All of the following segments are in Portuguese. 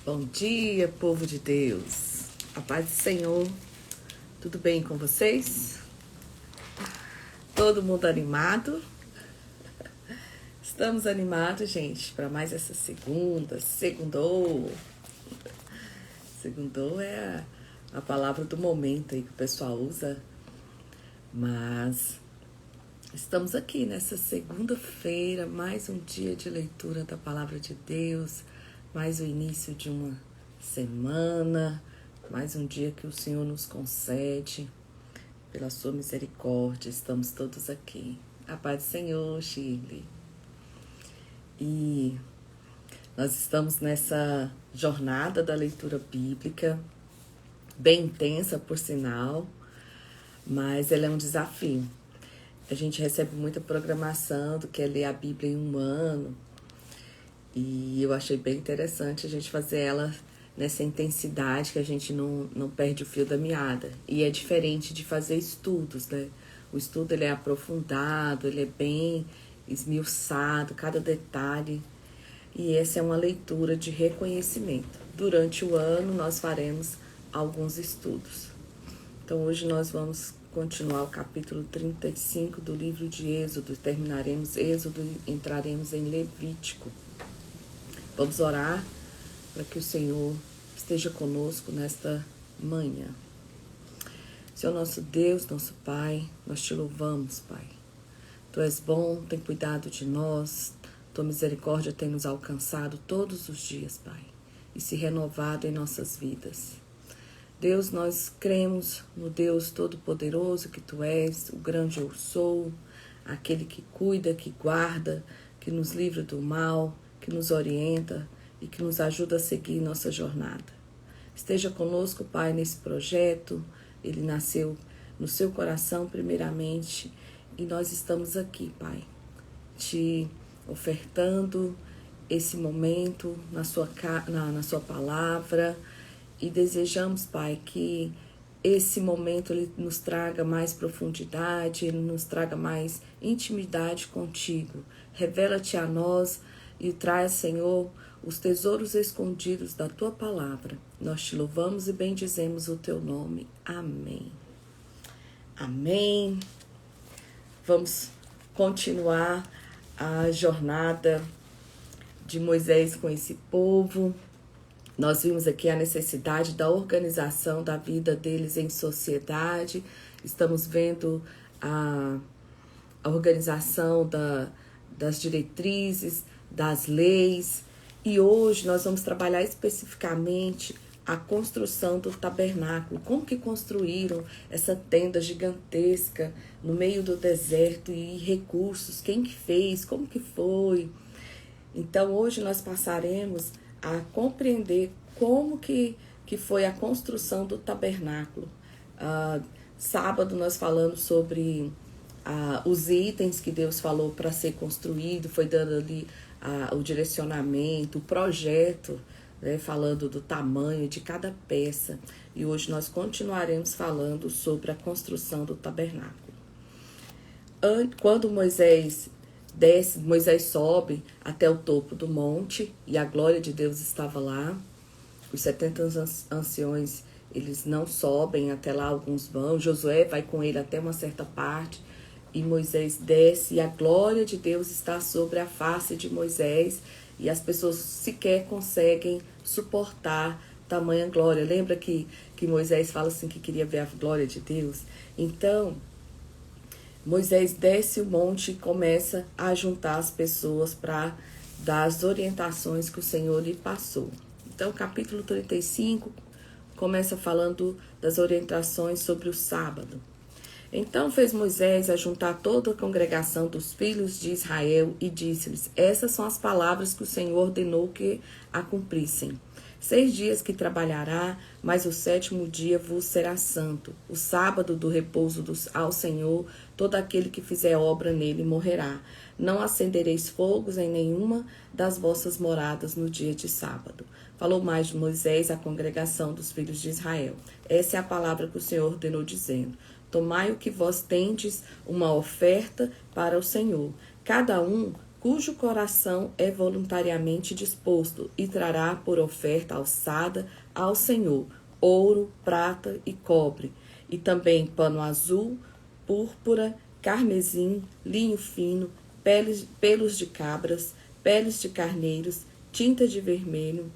Bom dia, povo de Deus. A paz do Senhor. Tudo bem com vocês? Todo mundo animado? Estamos animados, gente, para mais essa segunda. Segundou. Segundou é a palavra do momento aí que o pessoal usa. Mas estamos aqui nessa segunda-feira, mais um dia de leitura da palavra de Deus, mais o início de uma semana, mais um dia que o Senhor nos concede. Pela sua misericórdia, estamos todos aqui. A paz do Senhor, Shirley. E nós estamos nessa jornada da leitura bíblica, bem intensa, por sinal, mas ela é um desafio. A gente recebe muita programação do que é ler a Bíblia em um ano, e eu achei bem interessante a gente fazer ela nessa intensidade que a gente não perde o fio da meada. E é diferente de fazer estudos, né? O estudo ele é aprofundado, ele é bem esmiuçado, cada detalhe. E essa é uma leitura de reconhecimento. Durante o ano nós faremos alguns estudos. Então hoje nós vamos continuar o capítulo 35 do livro de Êxodo. Terminaremos Êxodo e entraremos em Levítico. Vamos orar para que o Senhor esteja conosco nesta manhã. Senhor nosso Deus, nosso Pai, nós te louvamos, Pai. Tu és bom, tem cuidado de nós, tua misericórdia tem nos alcançado todos os dias, Pai, e se renovado em nossas vidas. Deus, nós cremos no Deus Todo-Poderoso que Tu és, o grande eu sou, aquele que cuida, que guarda, que nos livra do mal, que nos orienta e que nos ajuda a seguir nossa jornada. Esteja conosco, Pai, nesse projeto. Ele nasceu no seu coração primeiramente e nós estamos aqui, Pai, te ofertando esse momento na sua palavra e desejamos, Pai, que esse momento ele nos traga mais profundidade, ele nos traga mais intimidade contigo. Revela-te a nós e traz, Senhor, os tesouros escondidos da Tua palavra. Nós te louvamos e bendizemos o Teu nome. Amém. Amém. Vamos continuar a jornada de Moisés com esse povo. Nós vimos aqui a necessidade da organização da vida deles em sociedade. Estamos vendo a organização das diretrizes, das leis. E hoje nós vamos trabalhar especificamente a construção do tabernáculo. Como que construíram essa tenda gigantesca no meio do deserto e recursos? Quem que fez? Como que foi? Então hoje nós passaremos a compreender como que foi a construção do tabernáculo. Sábado nós falamos sobre os itens que Deus falou para ser construído, foi dando ali o direcionamento, o projeto, né, falando do tamanho de cada peça. E hoje nós continuaremos falando sobre a construção do tabernáculo. Quando Moisés desce, Moisés sobe até o topo do monte e a glória de Deus estava lá. Os 70 anciões, eles não sobem até lá, alguns vão. Josué vai com ele até uma certa parte. E Moisés desce e a glória de Deus está sobre a face de Moisés e as pessoas sequer conseguem suportar tamanha glória. Lembra que Moisés fala assim que queria ver a glória de Deus? Então, Moisés desce o monte e começa a juntar as pessoas para dar as orientações que o Senhor lhe passou. Então, capítulo 35 começa falando das orientações sobre o sábado. Então fez Moisés ajuntar toda a congregação dos filhos de Israel e disse-lhes: essas são as palavras que o Senhor ordenou que a cumprissem. 6 dias que trabalhará, mas o 7º dia vos será santo. O sábado do repouso ao Senhor, todo aquele que fizer obra nele morrerá. Não acendereis fogos em nenhuma das vossas moradas no dia de sábado. Falou mais Moisés à congregação dos filhos de Israel. Essa é a palavra que o Senhor ordenou, dizendo: tomai o que vós tendes uma oferta para o Senhor. Cada um cujo coração é voluntariamente disposto, e trará por oferta alçada ao Senhor ouro, prata e cobre, e também pano azul, púrpura, carmesim, linho fino, pelos de cabras, peles de carneiros, tinta de vermelho,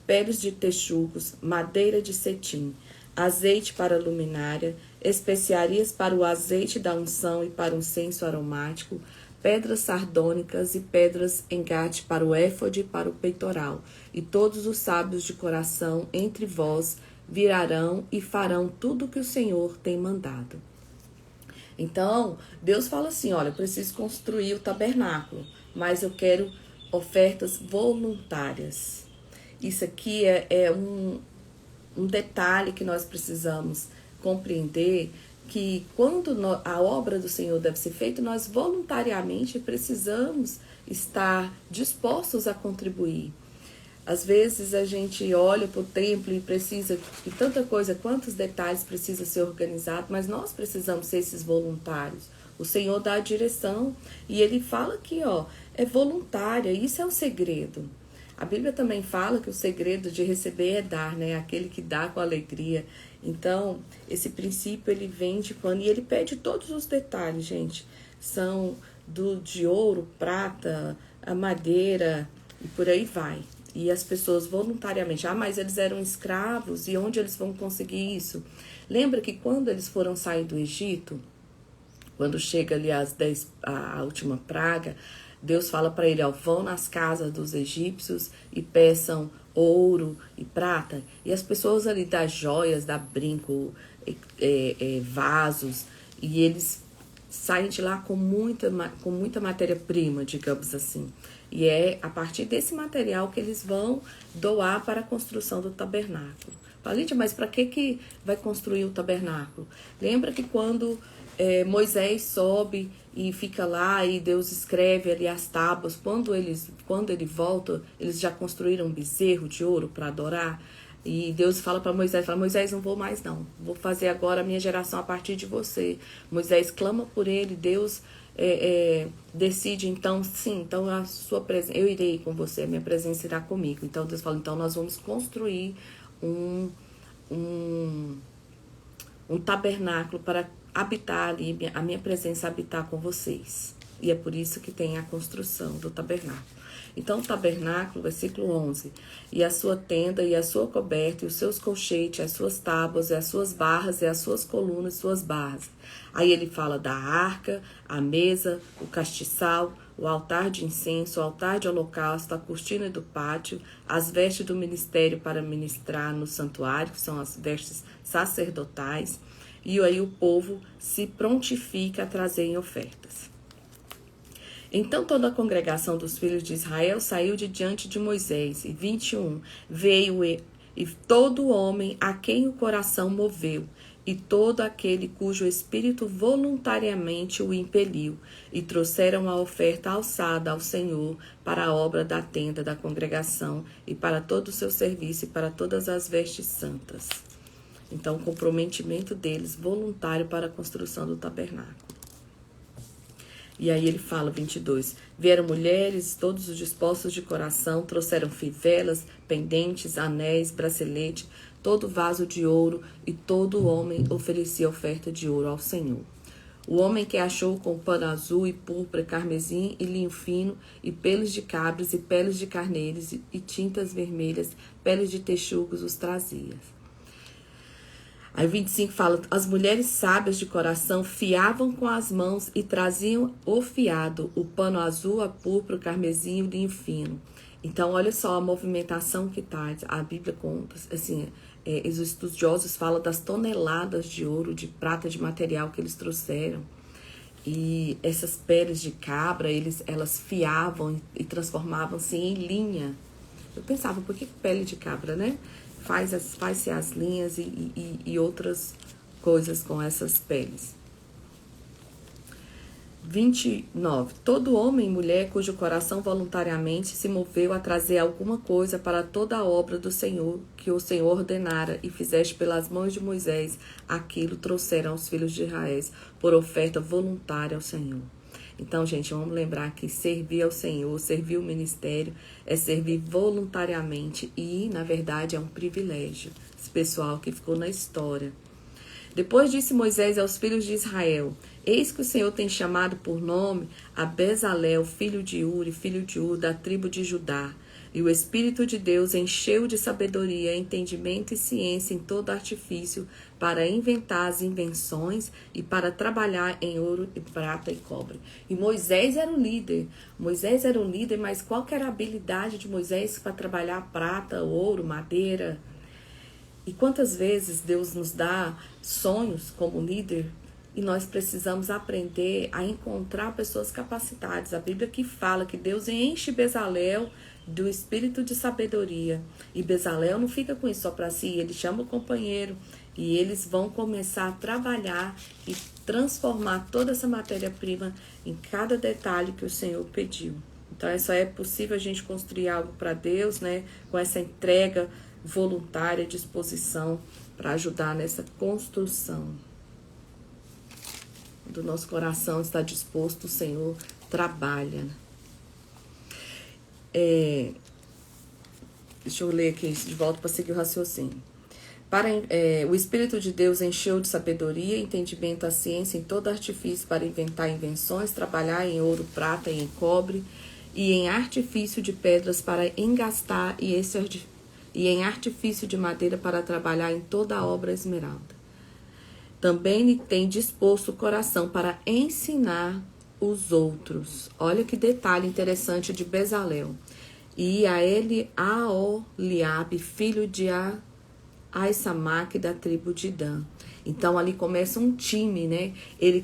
peles de texugos, madeira de cetim, azeite para luminária, especiarias para o azeite da unção e para o incenso aromático, pedras sardônicas e pedras engate para o éfode e para o peitoral. E todos os sábios de coração entre vós virarão e farão tudo o que o Senhor tem mandado. Então, Deus fala assim, olha, eu preciso construir o tabernáculo, mas eu quero ofertas voluntárias. Isso aqui é um detalhe que nós precisamos compreender, que quando a obra do Senhor deve ser feita, nós voluntariamente precisamos estar dispostos a contribuir. Às vezes a gente olha para o templo e precisa de tanta coisa, quantos detalhes precisa ser organizado, mas nós precisamos ser esses voluntários. O Senhor dá a direção e Ele fala aqui, ó, é voluntária, isso é o segredo. A Bíblia também fala que o segredo de receber é dar, né? Aquele que dá com alegria. Então, esse princípio, ele vem de quando... E ele pede todos os detalhes, gente. São de ouro, prata, a madeira e por aí vai. E as pessoas voluntariamente... Ah, mas eles eram escravos e onde eles vão conseguir isso? Lembra que quando eles foram sair do Egito, quando chega ali a última praga... Deus fala para ele, ó, vão nas casas dos egípcios e peçam ouro e prata. E as pessoas ali dão joias, dão brinco, vasos. E eles saem de lá com muita matéria-prima, digamos assim. E é a partir desse material que eles vão doar para a construção do tabernáculo. Fala, gente, mas para que vai construir o tabernáculo? Lembra que quando Moisés sobe e fica lá e Deus escreve ali as tábuas, quando ele volta, eles já construíram um bezerro de ouro para adorar. E Deus fala para Moisés, Moisés, não vou mais não, vou fazer agora a minha geração a partir de você. Moisés clama por ele, Deus decide, então, sim, então a sua presença, eu irei com você, a minha presença irá comigo. Então Deus fala, então nós vamos construir um tabernáculo para habitar ali, a minha presença habitar com vocês. E é por isso que tem a construção do tabernáculo. Então, o tabernáculo, versículo 11, e a sua tenda, e a sua coberta, e os seus colchetes, as suas tábuas, e as suas barras, e as suas colunas, e suas barras. Aí ele fala da arca, a mesa, o castiçal, o altar de incenso, o altar de holocausto, a cortina do pátio, as vestes do ministério para ministrar no santuário, que são as vestes sacerdotais, e aí o povo se prontifica a trazer ofertas. Então toda a congregação dos filhos de Israel saiu de diante de Moisés. E 21, veio e todo homem a quem o coração moveu, e todo aquele cujo espírito voluntariamente o impeliu, e trouxeram a oferta alçada ao Senhor para a obra da tenda da congregação, e para todo o seu serviço, e para todas as vestes santas. Então, o comprometimento deles voluntário para a construção do tabernáculo. E aí ele fala, 22, vieram mulheres, todos os dispostos de coração, trouxeram fivelas, pendentes, anéis, bracelete, todo vaso de ouro, e todo homem oferecia oferta de ouro ao Senhor. O homem que achou com pano azul e púrpura, carmesim e linho fino, e pelos de cabras e peles de carneiros, e tintas vermelhas, peles de texugos os trazia. Aí 25 fala, as mulheres sábias de coração fiavam com as mãos e traziam o fiado, o pano azul, a púrpura, o carmesim e o linho fino. Então, olha só a movimentação que tá. A Bíblia conta, assim, os estudiosos falam das toneladas de ouro, de prata, de material que eles trouxeram. E essas peles de cabra, elas fiavam e transformavam-se em linha. Eu pensava, por que pele de cabra, né? Faz-se as linhas e outras coisas com essas peles. 29. Todo homem e mulher cujo coração voluntariamente se moveu a trazer alguma coisa para toda a obra do Senhor, que o Senhor ordenara, e fizeste pelas mãos de Moisés, aquilo trouxeram aos filhos de Israel por oferta voluntária ao Senhor. Então, gente, vamos lembrar que servir ao Senhor, servir o ministério, é servir voluntariamente e, na verdade, é um privilégio. Esse pessoal que ficou na história. Depois disse Moisés aos filhos de Israel: Eis que o Senhor tem chamado por nome a Bezalel, filho de Uri, filho de Ur, da tribo de Judá. E o Espírito de Deus encheu de sabedoria, entendimento e ciência em todo artifício, para inventar as invenções e para trabalhar em ouro e prata e cobre. E Moisés era o líder. Moisés era o líder, mas qual que era a habilidade de Moisés para trabalhar prata, ouro, madeira? E quantas vezes Deus nos dá sonhos como líder e nós precisamos aprender a encontrar pessoas capacitadas. A Bíblia que fala que Deus enche Bezalel do espírito de sabedoria. E Bezalel não fica com isso só para si, ele chama o companheiro e eles vão começar a trabalhar e transformar toda essa matéria-prima em cada detalhe que o Senhor pediu. Então, só é possível a gente construir algo para Deus, né? Com essa entrega voluntária, disposição para ajudar nessa construção. Do nosso coração está disposto, o Senhor trabalha. Deixa eu ler aqui de volta para seguir o raciocínio. O Espírito de Deus encheu de sabedoria, entendimento, a ciência em todo artifício para inventar invenções, trabalhar em ouro, prata e em cobre, e em artifício de pedras para engastar e em artifício de madeira para trabalhar em toda a obra esmeralda. Também lhe tem disposto o coração para ensinar os outros. Olha que detalhe interessante de Bezalel. E a ele Aholiabe, filho de Aisamaque, da tribo de Dan. Então ali começa um time, né? Ele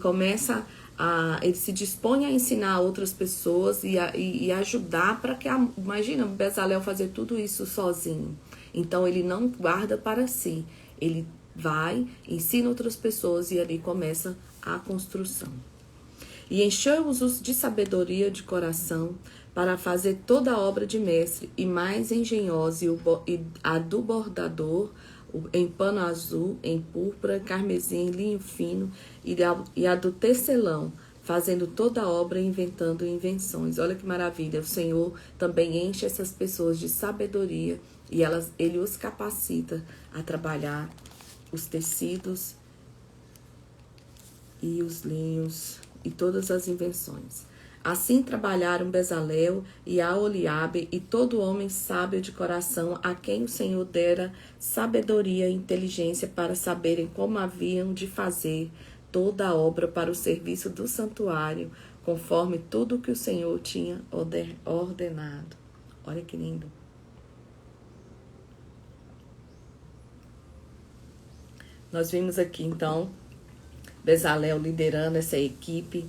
se dispõe a ensinar outras pessoas e ajudar para que, imagina, Bezalel fazer tudo isso sozinho. Então ele não guarda para si, ele vai, ensina outras pessoas e ali começa a construção. E encheu-os de sabedoria de coração para fazer toda a obra de mestre e mais engenhosa, e a do bordador em pano azul, em púrpura, carmesim, linho fino, e a do tecelão, fazendo toda a obra e inventando invenções. Olha que maravilha, o Senhor também enche essas pessoas de sabedoria e ele os capacita a trabalhar os tecidos e os linhos e todas as invenções. Assim trabalharam Bezalel e Aholiabe e todo homem sábio de coração, a quem o Senhor dera sabedoria e inteligência para saberem como haviam de fazer toda a obra para o serviço do santuário, conforme tudo que o Senhor tinha ordenado. Olha que lindo. Nós vimos aqui, então, Bezalel liderando essa equipe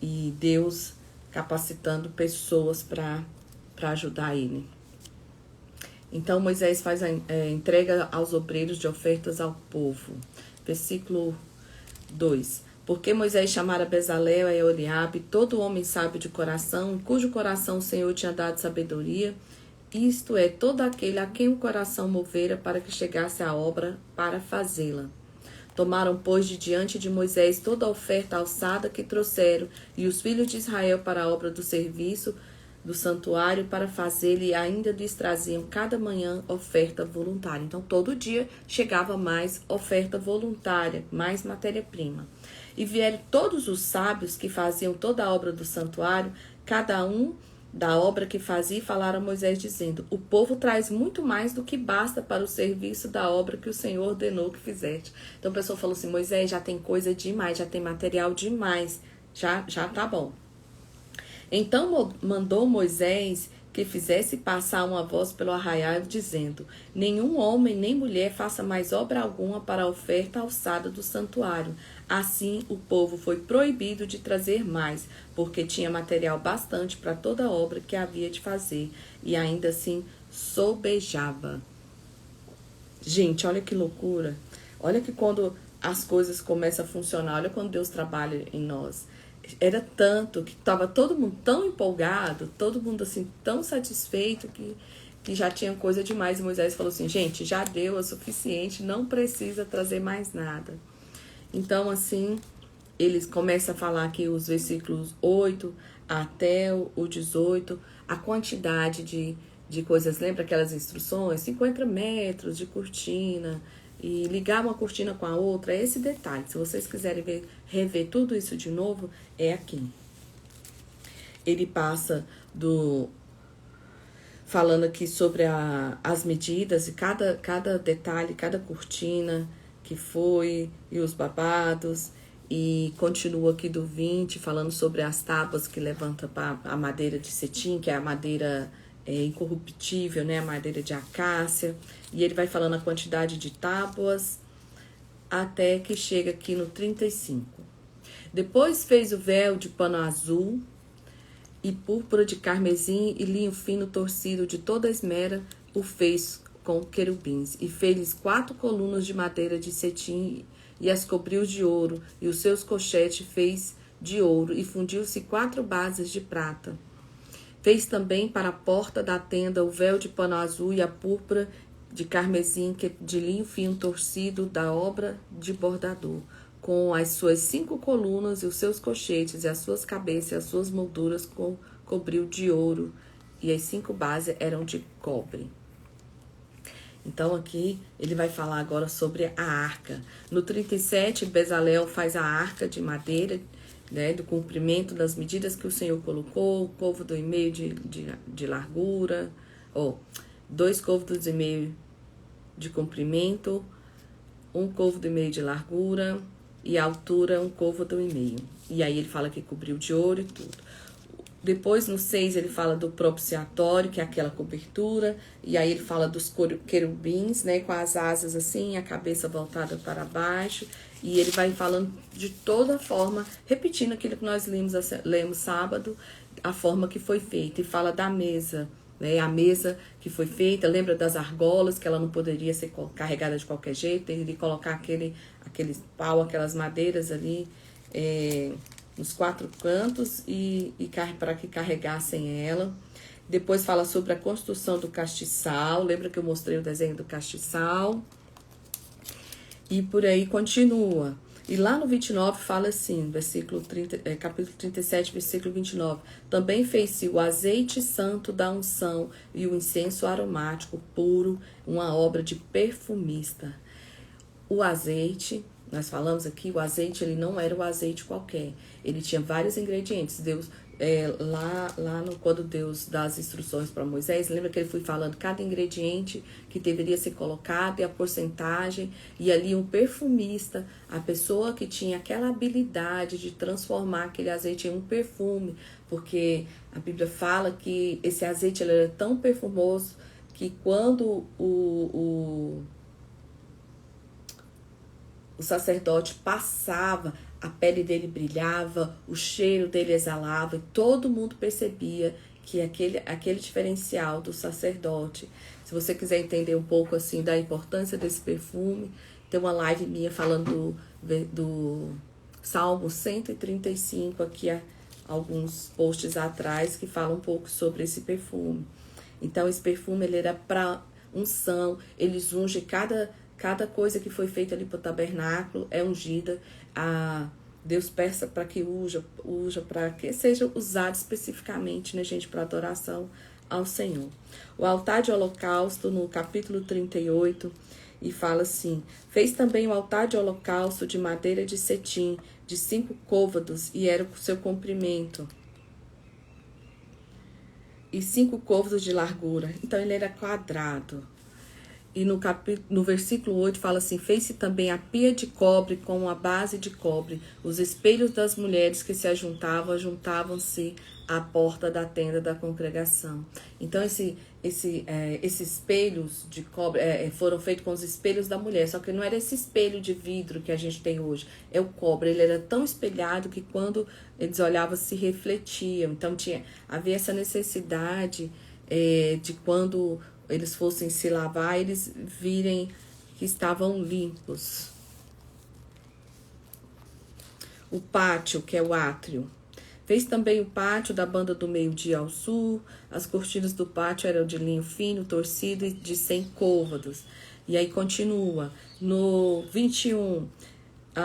e Deus capacitando pessoas para ajudar ele. Então, Moisés faz a entrega aos obreiros de ofertas ao povo. Versículo 2. Porque Moisés chamara Bezalel e Aholiabe, todo homem sábio de coração, em cujo coração o Senhor tinha dado sabedoria, isto é, todo aquele a quem o coração movera para que chegasse à obra para fazê-la. Tomaram, pois, de diante de Moisés toda a oferta alçada que trouxeram, e os filhos de Israel para a obra do serviço do santuário para fazê-lo, e ainda lhes traziam cada manhã oferta voluntária. Então, todo dia chegava mais oferta voluntária, mais matéria-prima. E vieram todos os sábios que faziam toda a obra do santuário, cada um da obra que fazia, e falaram a Moisés, dizendo: o povo traz muito mais do que basta para o serviço da obra que o Senhor ordenou que fizeste. Então a pessoa falou assim: Moisés, já tem coisa demais, já tem material demais, já tá bom. Então mandou Moisés que fizesse passar uma voz pelo arraial, dizendo: nenhum homem nem mulher faça mais obra alguma para a oferta alçada do santuário. Assim o povo foi proibido de trazer mais, porque tinha material bastante para toda a obra que havia de fazer, e ainda assim sobejava. Gente, olha que loucura. Olha que quando as coisas começam a funcionar, olha quando Deus trabalha em nós. Era tanto que estava todo mundo tão empolgado, todo mundo assim tão satisfeito que já tinha coisa demais. E Moisés falou assim: gente, já deu o suficiente, não precisa trazer mais nada. Então, assim, Eles começam a falar aqui os versículos 8 até o 18, a quantidade de coisas. Lembra aquelas instruções? 50 metros de cortina e ligar uma cortina com a outra. É esse detalhe. Se vocês quiserem rever tudo isso de novo, é aqui. Ele passa falando aqui sobre as medidas e cada detalhe, cada cortina que foi e os babados. E continua aqui do 20, falando sobre as tábuas que levanta a madeira de cetim, que é a madeira incorruptível, né? A madeira de acácia. E ele vai falando a quantidade de tábuas até que chega aqui no 35. Depois fez o véu de pano azul e púrpura de carmesim e linho fino torcido de toda a esmera o fez com querubins. E fez 4 colunas de madeira de cetim e as cobriu de ouro, e os seus colchetes fez de ouro, e fundiu-se 4 bases de prata. Fez também para a porta da tenda o véu de pano azul e a púrpura de carmesim de linho fino torcido da obra de bordador, com as suas 5 colunas e os seus colchetes, e as suas cabeças e as suas molduras cobriu de ouro, e as 5 bases eram de cobre. Então, aqui, ele vai falar agora sobre a arca. No 37, Bezalel faz a arca de madeira, né, do comprimento das medidas que o Senhor colocou, 1,5 côvado de largura, 2,5 côvados de comprimento, 1,5 côvado de largura, e a altura 1,5 côvado. E aí ele fala que cobriu de ouro e tudo. Depois, no 6, ele fala do propiciatório, que é aquela cobertura. E aí ele fala dos querubins, né? Com as asas assim, a cabeça voltada para baixo. E ele vai falando de toda forma, repetindo aquilo que nós lemos sábado, a forma que foi feita. E fala da mesa, né? A mesa que foi feita. Lembra das argolas, que ela não poderia ser carregada de qualquer jeito. Tem que colocar aqueles pau, aquelas madeiras ali, nos 4 cantos e para que carregassem ela. Depois fala sobre a construção do castiçal. Lembra que eu mostrei o desenho do castiçal? E por aí continua. E lá no 29 fala assim, capítulo 37, versículo 29. Também fez-se o azeite santo da unção e o incenso aromático puro, uma obra de perfumista. O azeite, nós falamos aqui, o azeite ele não era o azeite qualquer. Ele tinha vários ingredientes. Deus, quando Deus dá as instruções para Moisés, lembra que ele foi falando cada ingrediente que deveria ser colocado e a porcentagem. E ali um perfumista, a pessoa que tinha aquela habilidade de transformar aquele azeite em um perfume. Porque a Bíblia fala que esse azeite ele era tão perfumoso que quando o sacerdote passava, a pele dele brilhava, o cheiro dele exalava, e todo mundo percebia que aquele diferencial do sacerdote. Se você quiser entender um pouco assim da importância desse perfume, tem uma live minha falando do Salmo 135, aqui há alguns posts atrás, que falam um pouco sobre esse perfume. Então, esse perfume ele era para unção, eles ungem cada coisa que foi feita ali para o tabernáculo é ungida. Deus peça para que uja para que seja usado especificamente, né, gente, para adoração ao Senhor. O altar de holocausto, no capítulo 38, e fala assim: fez também o altar de holocausto de madeira de cetim, de 5 côvados, e era o seu comprimento, e 5 côvados de largura. Então, ele era quadrado. E no versículo 8 fala assim: fez-se também a pia de cobre com a base de cobre. Os espelhos das mulheres que se ajuntavam-se à porta da tenda da congregação. Então, esses espelhos de cobre foram feitos com os espelhos da mulher. Só que não era esse espelho de vidro que a gente tem hoje. É o cobre. Ele era tão espelhado que quando eles olhavam, se refletiam. Então, havia essa necessidade de quando eles fossem se lavar, eles virem que estavam limpos. O pátio, que é o átrio. Fez também o pátio da banda do meio-dia ao sul. As cortinas do pátio eram de linho fino, torcido e de 100 côvados. E aí continua. No 21,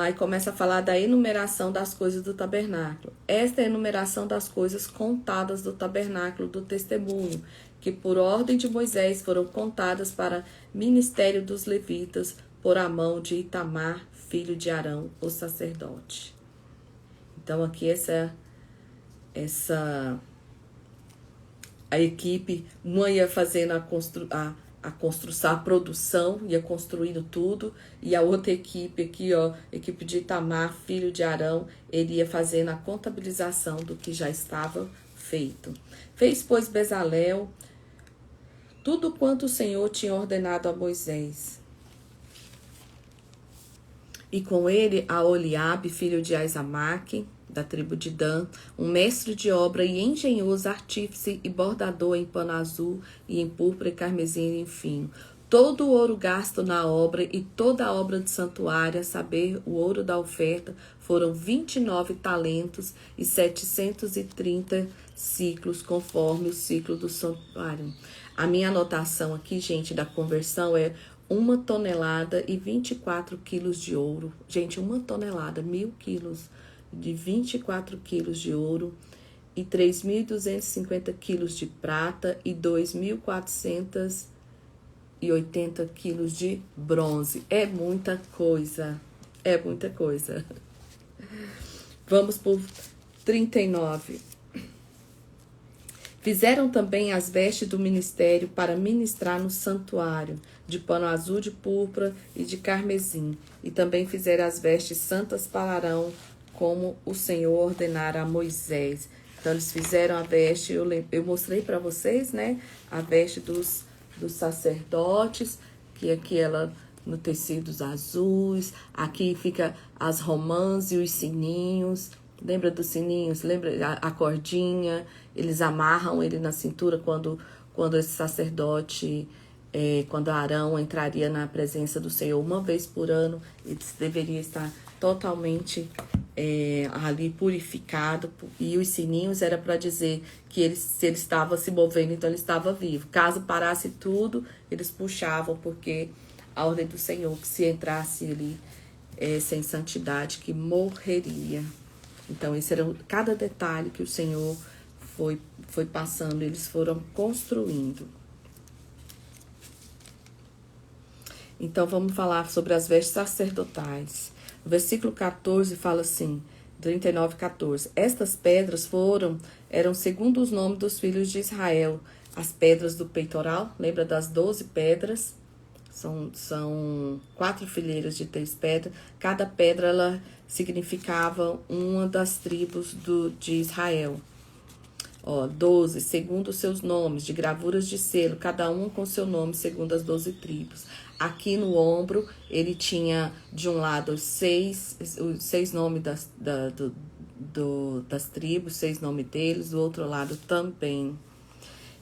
Aí começa a falar da enumeração das coisas do tabernáculo. Esta é a enumeração das coisas contadas do tabernáculo do testemunho, que por ordem de Moisés foram contadas para ministério dos levitas, por a mão de Itamar, filho de Arão, o sacerdote. Então aqui a equipe, uma ia fazendo a construção, a produção, ia construindo tudo, e a outra equipe aqui, ó, equipe de Itamar, filho de Arão, ele ia fazendo a contabilização do que já estava feito. Fez, pois, Bezalel tudo quanto o Senhor tinha ordenado a Moisés. E com ele a Oliabe, filho de Aizamaque, da tribo de Dan, um mestre de obra e engenhoso artífice e bordador em pano azul e em púrpura e carmesim e fino. Todo o ouro gasto na obra e toda a obra de santuário, a saber, o ouro da oferta, foram 29 talentos e 730 ciclos, conforme o ciclo do santuário. A minha anotação aqui, gente, da conversão é 1 tonelada e 24 quilos de ouro. Gente, 1 tonelada, 1.000 quilos de 24 quilos de ouro e 3.250 quilos de prata e 2.480 quilos de bronze. É muita coisa, é muita coisa. Vamos por 39. Fizeram também as vestes do ministério para ministrar no santuário, de pano azul, de púrpura e de carmesim. E também fizeram as vestes santas para Arão, como o Senhor ordenara a Moisés. Então, eles fizeram a veste, eu mostrei para vocês, né? A veste dos sacerdotes, que aqui ela no tecidos azuis. Aqui fica as romãs e os sininhos. Lembra dos sininhos? Lembra a cordinha? Eles amarram ele na cintura quando esse sacerdote, quando Arão entraria na presença do Senhor uma vez por ano, ele deveria estar totalmente ali purificado. E os sininhos era para dizer que se ele estava se movendo, então ele estava vivo. Caso parasse tudo, eles puxavam, porque a ordem do Senhor, que se entrasse ali sem santidade, que morreria. Então, esse era cada detalhe que o Senhor foi passando, eles foram construindo. Então, vamos falar sobre as vestes sacerdotais. O versículo 14 fala assim, 39, 14. Estas pedras eram segundo os nomes dos filhos de Israel. As pedras do peitoral, lembra das 12 pedras? São 4 fileiras de 3 pedras. Cada pedra, ela significava uma das tribos de Israel. 12, segundo os seus nomes, de gravuras de selo, cada um com seu nome, segundo as 12 tribos. Aqui no ombro, ele tinha, de um lado, os seis nomes das tribos, 6 nomes deles, do outro lado também.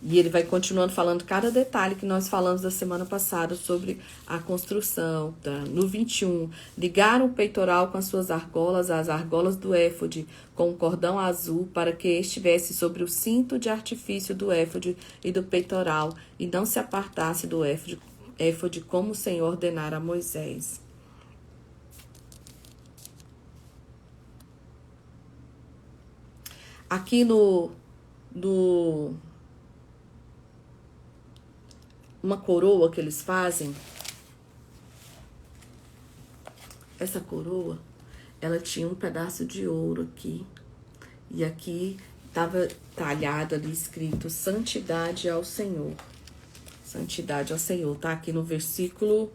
E ele vai continuando falando cada detalhe que nós falamos da semana passada sobre a construção. No 21, ligaram o peitoral com as suas argolas, as argolas do éfode, com um cordão azul, para que estivesse sobre o cinto de artifício do éfode e do peitoral, e não se apartasse do éfode como o Senhor ordenara a Moisés. Aqui uma coroa que eles fazem, essa coroa, ela tinha um pedaço de ouro aqui, e aqui estava talhado ali, escrito santidade ao Senhor. Santidade ao Senhor, tá aqui no versículo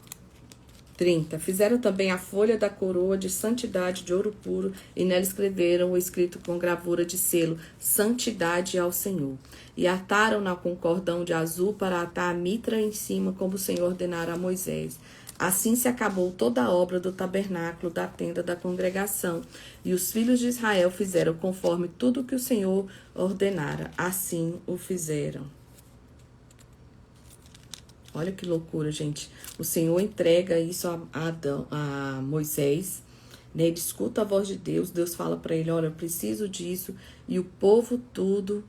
30. Fizeram também a folha da coroa de santidade de ouro puro, e nela escreveram o escrito com gravura de selo, santidade ao Senhor. E ataram-na com cordão de azul para atar a mitra em cima, como o Senhor ordenara a Moisés. Assim se acabou toda a obra do tabernáculo da tenda da congregação. E os filhos de Israel fizeram conforme tudo que o Senhor ordenara. Assim o fizeram. Olha que loucura, gente. O Senhor entrega isso a Moisés, né? Ele escuta a voz de Deus. Deus fala para ele, olha, eu preciso disso. E o povo todo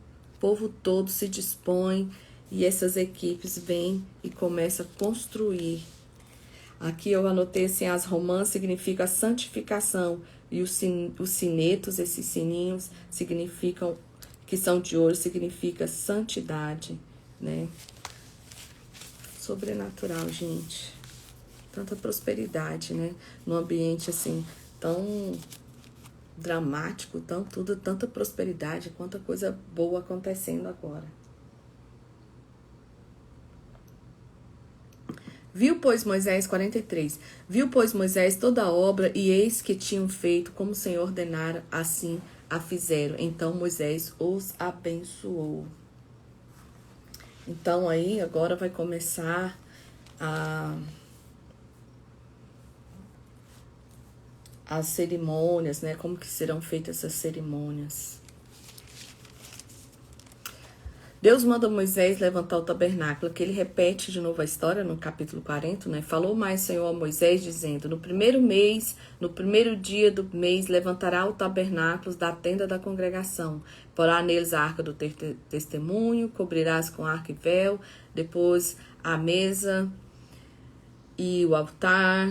se dispõe. E essas equipes vêm e começam a construir. Aqui eu anotei assim, as romãs significam a santificação. E os sinetos, esses sininhos, significam, que são de ouro, significa santidade, né? Sobrenatural, gente. Tanta prosperidade, né? Num ambiente assim, tão dramático, tanta prosperidade, quanta coisa boa acontecendo agora. Viu, pois, Moisés, 43, viu, pois, Moisés toda a obra, e eis que tinham feito como o Senhor ordenara, assim a fizeram. Então Moisés os abençoou. Então aí agora vai começar as cerimônias, né? Como que serão feitas essas cerimônias. Deus manda Moisés levantar o tabernáculo, que ele repete de novo a história no capítulo 40, né? Falou mais o Senhor a Moisés, dizendo, no primeiro mês, no primeiro dia do mês, levantará o tabernáculo da tenda da congregação. Porá neles a arca do testemunho, cobrirás com arco e véu, depois a mesa e o altar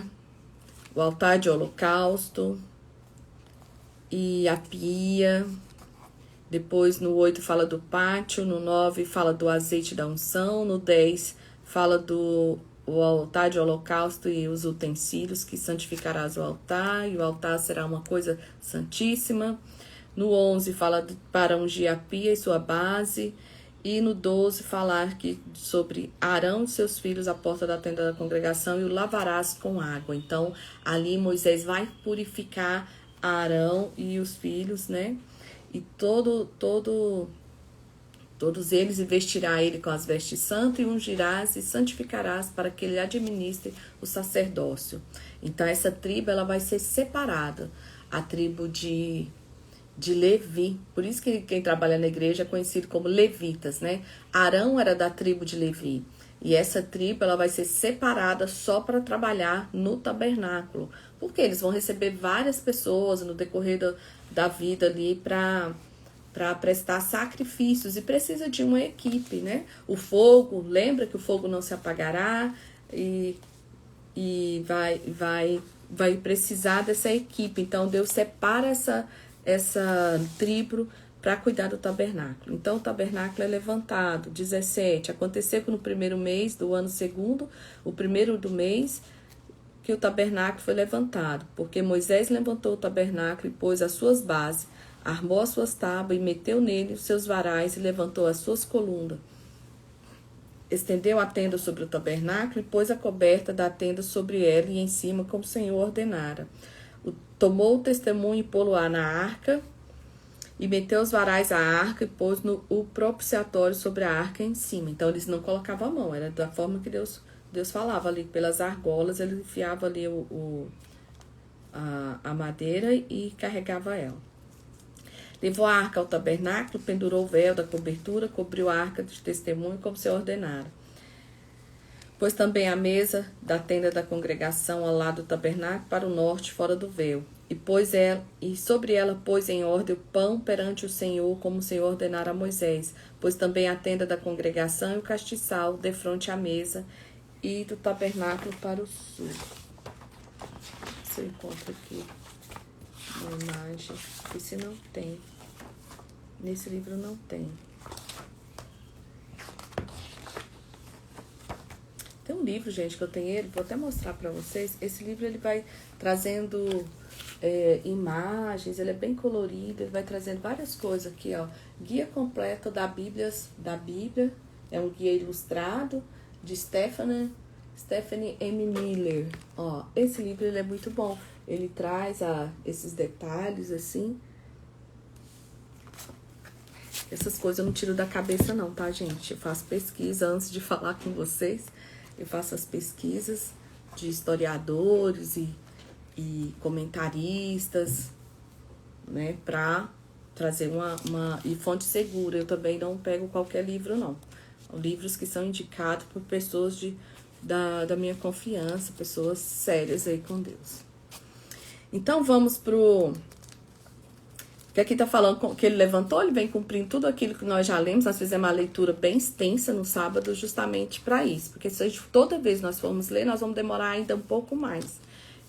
de holocausto e a pia. Depois no 8 fala do pátio, no 9 fala do azeite da unção, no 10 fala do altar de holocausto e os utensílios que santificarás o altar, e o altar será uma coisa santíssima. No 11 fala para ungir a pia e sua base, e no 12 falar sobre Arão e seus filhos à porta da tenda da congregação, e o lavarás com água. Então ali Moisés vai purificar Arão e os filhos, né? E todos eles, e vestirá ele com as vestes santas, e ungirás e santificarás para que ele administre o sacerdócio. Então essa tribo ela vai ser separada, a tribo de Levi. Por isso que quem trabalha na igreja é conhecido como levitas, né? Arão era da tribo de Levi. E essa tribo ela vai ser separada só para trabalhar no tabernáculo. Porque eles vão receber várias pessoas no decorrer da vida ali para prestar sacrifícios. E precisa de uma equipe, né? O fogo, lembra que o fogo não se apagará e vai precisar dessa equipe. Então Deus separa essa tribo para cuidar do tabernáculo. Então o tabernáculo é levantado. 17. Aconteceu que no primeiro mês do ano segundo, o primeiro do mês, que o tabernáculo foi levantado, porque Moisés levantou o tabernáculo e pôs as suas bases, armou as suas tábuas e meteu nele os seus varais e levantou as suas colunas. Estendeu a tenda sobre o tabernáculo e pôs a coberta da tenda sobre ela e em cima, como o Senhor ordenara. Tomou o testemunho e pô-lo-á na arca, e meteu os varais à arca e pôs o propiciatório sobre a arca em cima. Então eles não colocavam a mão, era da forma que Deus falava ali, pelas argolas, ele enfiava ali a madeira e carregava ela. Levou a arca ao tabernáculo, pendurou o véu da cobertura, cobriu a arca de testemunho como se ordenara. Pôs também a mesa da tenda da congregação ao lado do tabernáculo para o norte, fora do véu. E sobre ela pôs em ordem o pão perante o Senhor, como o Senhor ordenara a Moisés. Pôs também a tenda da congregação e o castiçal defronte à mesa e do tabernáculo para o sul. Se eu encontro aqui uma imagem, esse não tem. Nesse livro não tem. Tem um livro, gente, que eu tenho ele, vou até mostrar para vocês. Esse livro ele vai trazendo imagens, ele é bem colorido, ele vai trazendo várias coisas aqui, ó. Guia completo da Bíblia, é um guia ilustrado de Stephanie M. Miller. Ó, esse livro ele é muito bom. Ele traz esses detalhes assim. Essas coisas eu não tiro da cabeça não, tá, gente? Eu faço pesquisa antes de falar com vocês. Eu faço as pesquisas de historiadores e comentaristas, né, pra trazer uma fonte segura. Eu também não pego qualquer livro, não. Livros que são indicados por pessoas da minha confiança, pessoas sérias aí com Deus. Então, vamos pro Que aqui está falando que ele levantou, ele vem cumprindo tudo aquilo que nós já lemos. Nós fizemos uma leitura bem extensa no sábado justamente para isso. Porque se toda vez nós formos ler, nós vamos demorar ainda um pouco mais.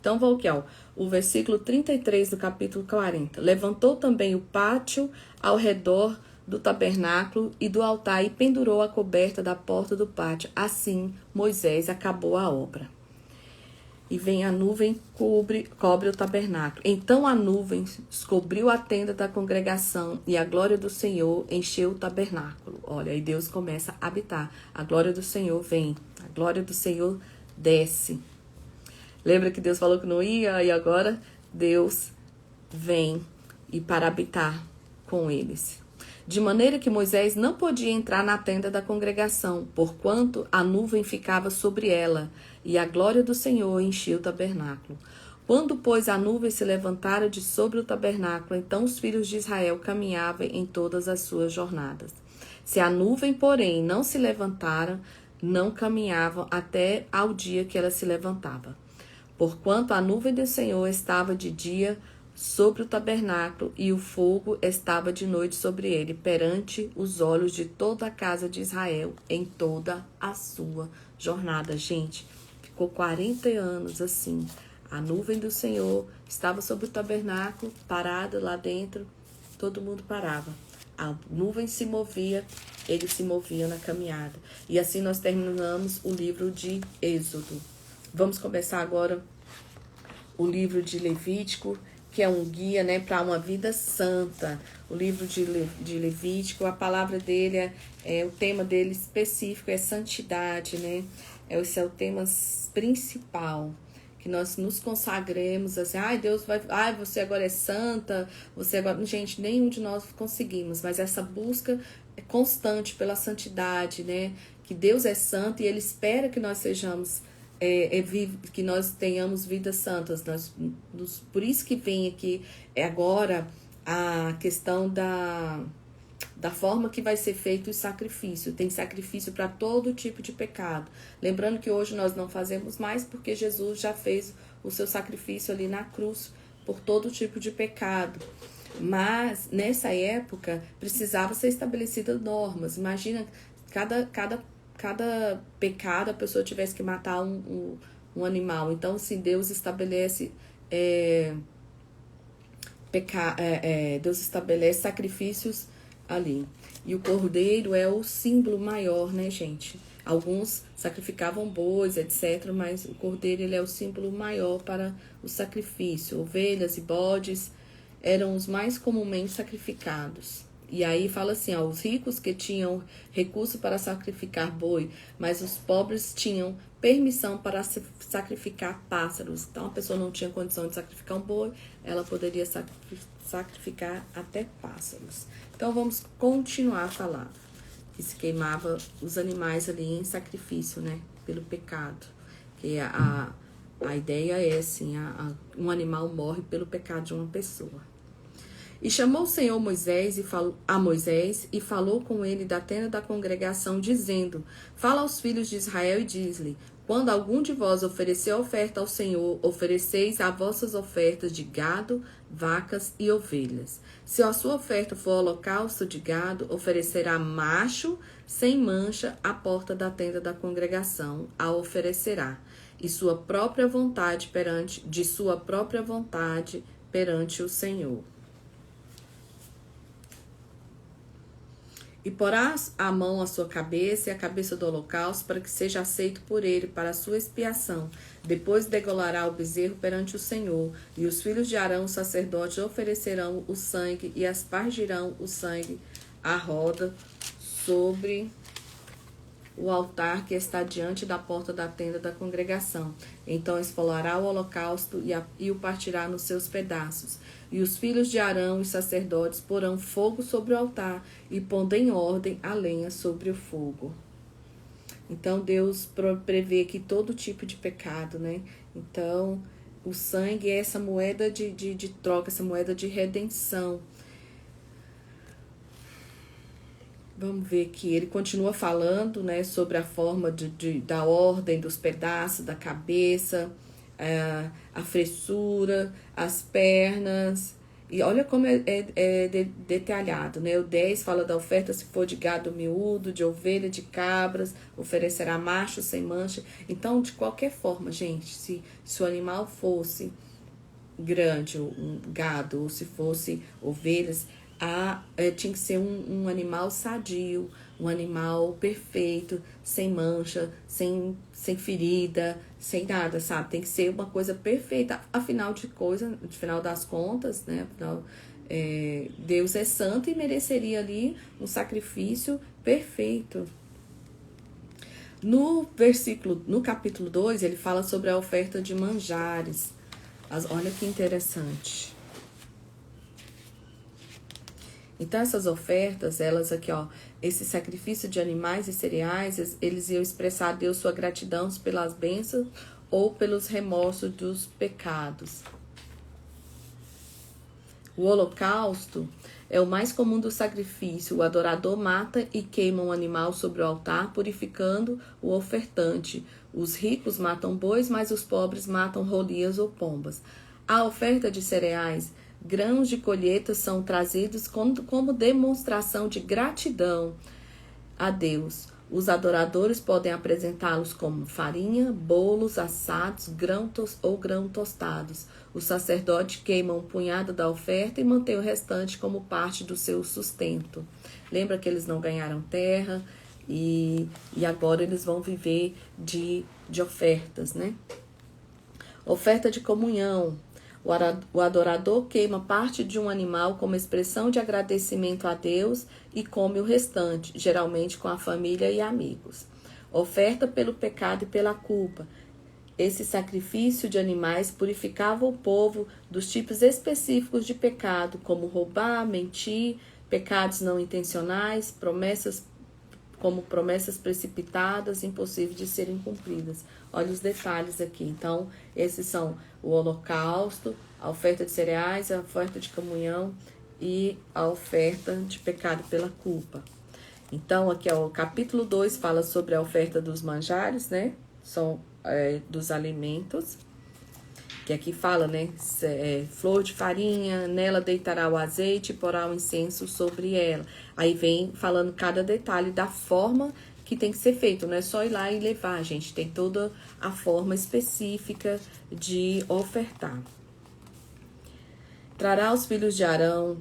Então, vou aqui, ó, o versículo 33 do capítulo 40. Levantou também o pátio ao redor do tabernáculo e do altar e pendurou a coberta da porta do pátio. Assim, Moisés acabou a obra. E vem a nuvem, cobre o tabernáculo. Então a nuvem cobriu a tenda da congregação e a glória do Senhor encheu o tabernáculo. Olha, aí Deus começa a habitar. A glória do Senhor vem, a glória do Senhor desce. Lembra que Deus falou que não ia? E agora Deus vem e para habitar com eles. De maneira que Moisés não podia entrar na tenda da congregação, porquanto a nuvem ficava sobre ela, e a glória do Senhor enchia o tabernáculo. Quando, pois, a nuvem se levantara de sobre o tabernáculo, então os filhos de Israel caminhavam em todas as suas jornadas. Se a nuvem, porém, não se levantara, não caminhavam até ao dia que ela se levantava. Porquanto a nuvem do Senhor estava de dia sobre o tabernáculo, e o fogo estava de noite sobre ele, perante os olhos de toda a casa de Israel, em toda a sua jornada. Gente, ficou 40 anos assim. A nuvem do Senhor estava sobre o tabernáculo, parada lá dentro, todo mundo parava. A nuvem se movia, ele se movia na caminhada. E assim nós terminamos o livro de Êxodo. Vamos começar agora o livro de Levítico, que é um guia, né, para uma vida santa. O livro de Levítico, a palavra dele, o tema dele específico é santidade, né? Esse é o tema principal, que nós nos consagremos, assim, Deus vai, você agora é santa, você agora... Gente, nenhum de nós conseguimos, mas essa busca é constante pela santidade, né? Que Deus é santo e Ele espera que nós sejamos que nós tenhamos vidas santas. Por isso que vem aqui agora a questão da forma que vai ser feito o sacrifício. Tem sacrifício para todo tipo de pecado. Lembrando que hoje nós não fazemos mais porque Jesus já fez o seu sacrifício ali na cruz por todo tipo de pecado. Mas nessa época precisava ser estabelecidas normas. Imagina cada pecado a pessoa tivesse que matar um animal. Então, assim, Deus estabelece Deus estabelece sacrifícios ali. E o cordeiro é o símbolo maior, né, gente? Alguns sacrificavam bois, etc., mas o cordeiro ele é o símbolo maior para o sacrifício. Ovelhas e bodes eram os mais comumente sacrificados. E aí fala assim, os ricos que tinham recurso para sacrificar boi, mas os pobres tinham permissão para sacrificar pássaros. Então a pessoa não tinha condição de sacrificar um boi, ela poderia sacrificar até pássaros. Então vamos continuar a falar. Que se queimava os animais ali em sacrifício, né? Pelo pecado. Que a ideia é assim, um animal morre pelo pecado de uma pessoa. E chamou o Senhor a Moisés e falou com ele da tenda da congregação, dizendo: Fala aos filhos de Israel e diz-lhe: Quando algum de vós oferecer oferta ao Senhor, ofereceis as vossas ofertas de gado, vacas e ovelhas. Se a sua oferta for holocausto de gado, oferecerá macho sem mancha à porta da tenda da congregação, a oferecerá, e de sua própria vontade perante o Senhor. E porás a mão à sua cabeça e à cabeça do holocausto, para que seja aceito por ele para a sua expiação. Depois degolará o bezerro perante o Senhor, e os filhos de Arão, os sacerdotes, oferecerão o sangue e aspargirão o sangue à roda sobre o altar que está diante da porta da tenda da congregação. Então esfolará o holocausto e o partirá nos seus pedaços. E os filhos de Arão, os sacerdotes, porão fogo sobre o altar e pondo em ordem a lenha sobre o fogo. Então Deus prevê aqui todo tipo de pecado, né? Então o sangue é essa moeda de troca, essa moeda de redenção. Vamos ver que ele continua falando, né, sobre a forma da ordem dos pedaços, da cabeça, a fressura, as pernas E olha como detalhado, né? O 10 fala da oferta se for de gado miúdo, de ovelha, de cabras, oferecerá macho sem mancha. Então, de qualquer forma, gente, se o animal fosse grande, um gado, ou se fosse ovelhas, tinha que ser um animal sadio, um animal perfeito, sem mancha, sem ferida, sem nada, sabe? Tem que ser uma coisa perfeita. Afinal das contas, né? Afinal, Deus é santo e mereceria ali um sacrifício perfeito. No capítulo 2, ele fala sobre a oferta de manjares. Olha que interessante. Então, essas ofertas, elas aqui, ó, esse sacrifício de animais e cereais, eles iam expressar a Deus sua gratidão pelas bênçãos ou pelos remorsos dos pecados. O holocausto é o mais comum do sacrifício. O adorador mata e queima um animal sobre o altar, purificando o ofertante. Os ricos matam bois, mas os pobres matam rolinhas ou pombas. A oferta de cereais, grãos de colheita são trazidos como demonstração de gratidão a Deus. Os adoradores podem apresentá-los como farinha, bolos assados, grão tostados. O sacerdote queima um punhado da oferta e mantém o restante como parte do seu sustento. Lembra que eles não ganharam terra e agora eles vão viver de ofertas, né? Oferta de comunhão. O adorador queima parte de um animal como expressão de agradecimento a Deus e come o restante, geralmente com a família e amigos. Oferta pelo pecado e pela culpa. Esse sacrifício de animais purificava o povo dos tipos específicos de pecado, como roubar, mentir, pecados não intencionais, promessas precipitadas, impossíveis de serem cumpridas. Olha os detalhes aqui. Então, esses são o holocausto, a oferta de cereais, a oferta de comunhão e a oferta de pecado pela culpa. Então, aqui ó, o capítulo 2 fala sobre a oferta dos manjares, né? São dos alimentos. Que aqui fala, né? Flor de farinha, nela deitará o azeite e porá o incenso sobre ela. Aí vem falando cada detalhe da forma que tem que ser feito. Não é só ir lá e levar, gente. Tem toda a forma específica de ofertar. Trará os filhos de Arão,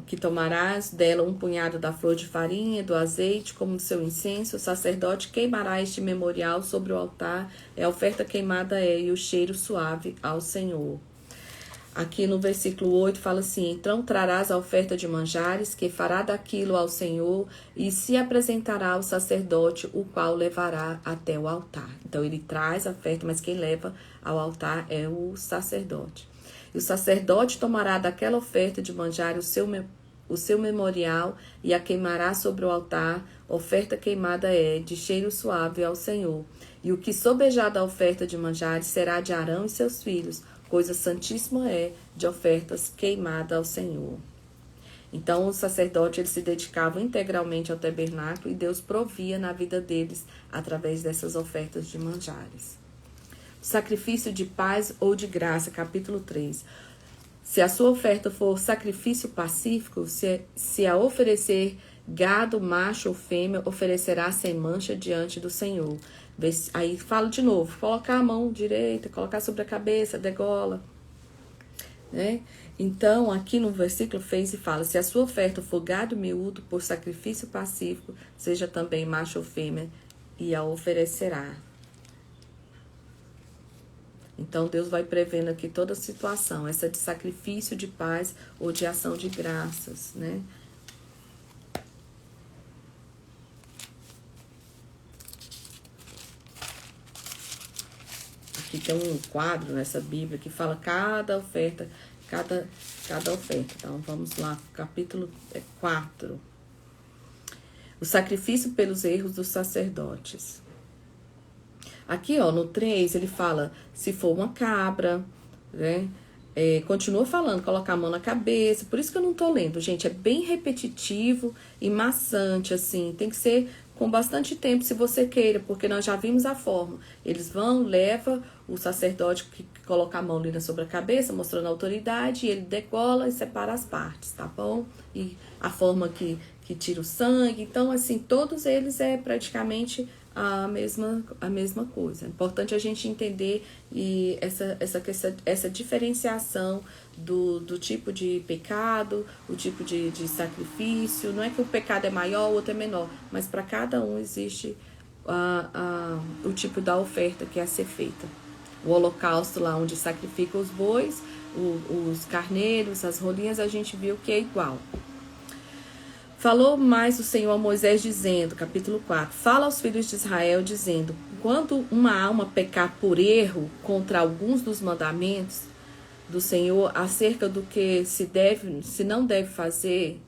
que tomarás dela um punhado da flor de farinha, do azeite, como seu incenso. O sacerdote queimará este memorial sobre o altar. A oferta queimada e o cheiro suave ao Senhor. Aqui no versículo 8 fala assim: então trarás a oferta de manjares, que fará daquilo ao Senhor, e se apresentará ao sacerdote, o qual levará até o altar. Então ele traz a oferta, mas quem leva ao altar é o sacerdote. E o sacerdote tomará daquela oferta de manjar o seu memorial e a queimará sobre o altar. Oferta queimada de cheiro suave ao Senhor. E o que sobejar da oferta de manjares será de Arão e seus filhos. Coisa santíssima de ofertas queimadas ao Senhor. Então, os sacerdotes eles se dedicavam integralmente ao tabernáculo e Deus provia na vida deles através dessas ofertas de manjares. Sacrifício de paz ou de graça, capítulo 3. Se a sua oferta for sacrifício pacífico, se a oferecer gado, macho ou fêmea, oferecerá sem mancha diante do Senhor. Aí fala de novo, colocar a mão direita, colocar sobre a cabeça, degola, né? Então, aqui no versículo fez e fala: se a sua oferta for gado miúdo por sacrifício pacífico, seja também macho ou fêmea, e a oferecerá. Então, Deus vai prevendo aqui toda a situação, essa de sacrifício de paz ou de ação de graças, né? Aqui tem um quadro nessa Bíblia que fala cada oferta, cada oferta. Então, vamos lá, capítulo 4. O sacrifício pelos erros dos sacerdotes. Aqui, ó, no 3, ele fala, se for uma cabra, né? Continua falando, colocar a mão na cabeça. Por isso que eu não tô lendo, gente. É bem repetitivo e maçante, assim. Tem que ser com bastante tempo, se você queira, porque nós já vimos a forma. Eles vão, leva o sacerdote que coloca a mão ali sobre a cabeça, mostrando a autoridade, e ele degola e separa as partes, tá bom? E a forma que tira o sangue. Então, assim, todos eles é praticamente a mesma coisa. É importante a gente entender e essa diferenciação do tipo de pecado, o tipo de sacrifício. Não é que o pecado é maior, o outro é menor, mas para cada um existe o tipo da oferta que é a ser feita. O holocausto lá onde sacrifica os bois, os carneiros, as rolinhas, a gente viu que é igual. Falou mais o Senhor a Moisés dizendo, capítulo 4, fala aos filhos de Israel dizendo, quando uma alma pecar por erro contra alguns dos mandamentos do Senhor acerca do que se não deve fazer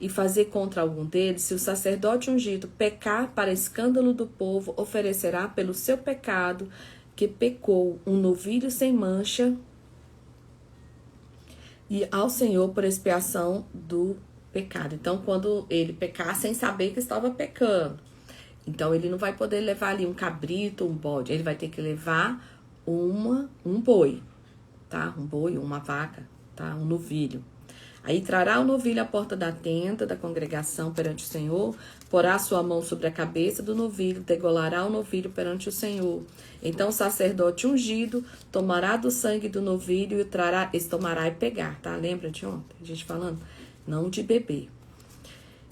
e fazer contra algum deles, se o sacerdote ungido pecar para escândalo do povo, oferecerá pelo seu pecado que pecou um novilho sem mancha e ao Senhor por expiação do pecado. Então, quando ele pecar sem saber que estava pecando, então ele não vai poder levar ali um cabrito, um bode, ele vai ter que levar um boi, tá? Um boi, uma vaca, tá? Um novilho. Aí trará o novilho à porta da tenda da congregação perante o Senhor, porá sua mão sobre a cabeça do novilho, degolará o novilho perante o Senhor. Então o sacerdote ungido tomará do sangue do novilho e o trará, tomará e pegar, tá? Lembra de ontem? A gente falando? Não de beber.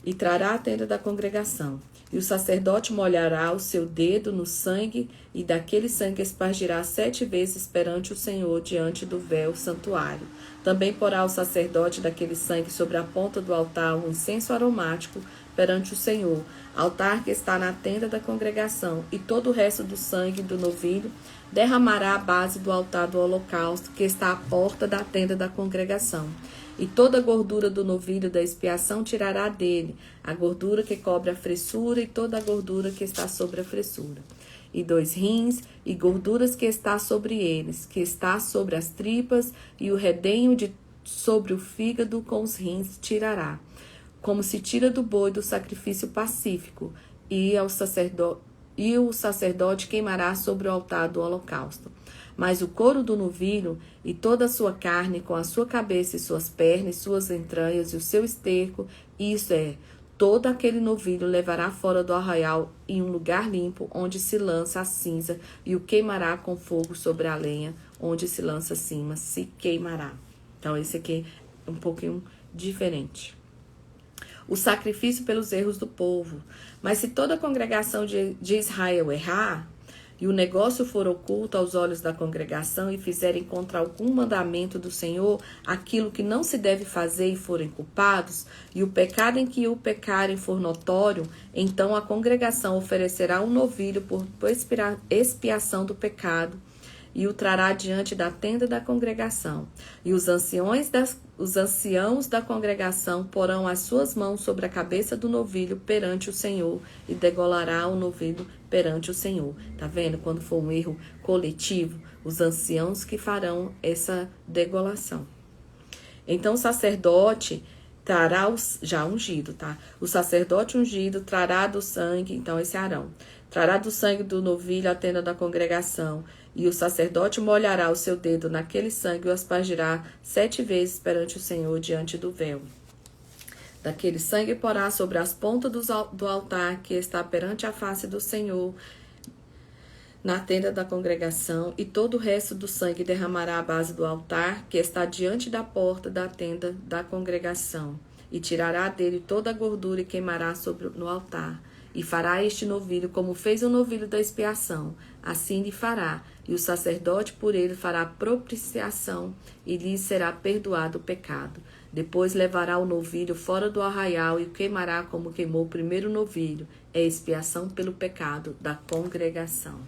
E trará a tenda da congregação. E o sacerdote molhará o seu dedo no sangue, e daquele sangue espargirá 7 vezes perante o Senhor, diante do véu santuário. Também porá o sacerdote daquele sangue sobre a ponta do altar um incenso aromático perante o Senhor, altar que está na tenda da congregação, e todo o resto do sangue do novilho derramará à base do altar do holocausto, que está à porta da tenda da congregação. E toda a gordura do novilho da expiação tirará dele, a gordura que cobre a fressura e toda a gordura que está sobre a fressura. E 2 rins, e gorduras que está sobre eles, que está sobre as tripas, e o redenho sobre o fígado com os rins tirará, como se tira do boi do sacrifício pacífico, e o sacerdote queimará sobre o altar do holocausto. Mas o couro do novilho e toda a sua carne, com a sua cabeça e suas pernas, e suas entranhas e o seu esterco, isso é, todo aquele novilho levará fora do arraial em um lugar limpo, onde se lança a cinza, e o queimará com fogo sobre a lenha, onde se lança acima, se queimará. Então, esse aqui é um pouquinho diferente. O sacrifício pelos erros do povo. Mas se toda a congregação de Israel errar, e o negócio for oculto aos olhos da congregação e fizerem contra algum mandamento do Senhor aquilo que não se deve fazer e forem culpados, e o pecado em que o pecarem for notório, então a congregação oferecerá um novilho por expiação do pecado e o trará diante da tenda da congregação. E os anciãos da congregação porão as suas mãos sobre a cabeça do novilho perante o Senhor e degolará o novilho perante o Senhor. Tá vendo? Quando for um erro coletivo, os anciãos que farão essa degolação. Então o sacerdote trará, já ungido, tá? O sacerdote ungido trará do sangue, então esse Arão, trará do sangue do novilho a tenda da congregação, e o sacerdote molhará o seu dedo naquele sangue e o aspergirá 7 vezes perante o Senhor diante do véu. Daquele sangue porá sobre as pontas do altar que está perante a face do Senhor, na tenda da congregação, e todo o resto do sangue derramará à base do altar que está diante da porta da tenda da congregação, e tirará dele toda a gordura e queimará no altar. E fará este novilho como fez o novilho da expiação, assim lhe fará, e o sacerdote por ele fará propiciação, e lhe será perdoado o pecado. Depois levará o novilho fora do arraial e o queimará como queimou o primeiro novilho, é expiação pelo pecado da congregação.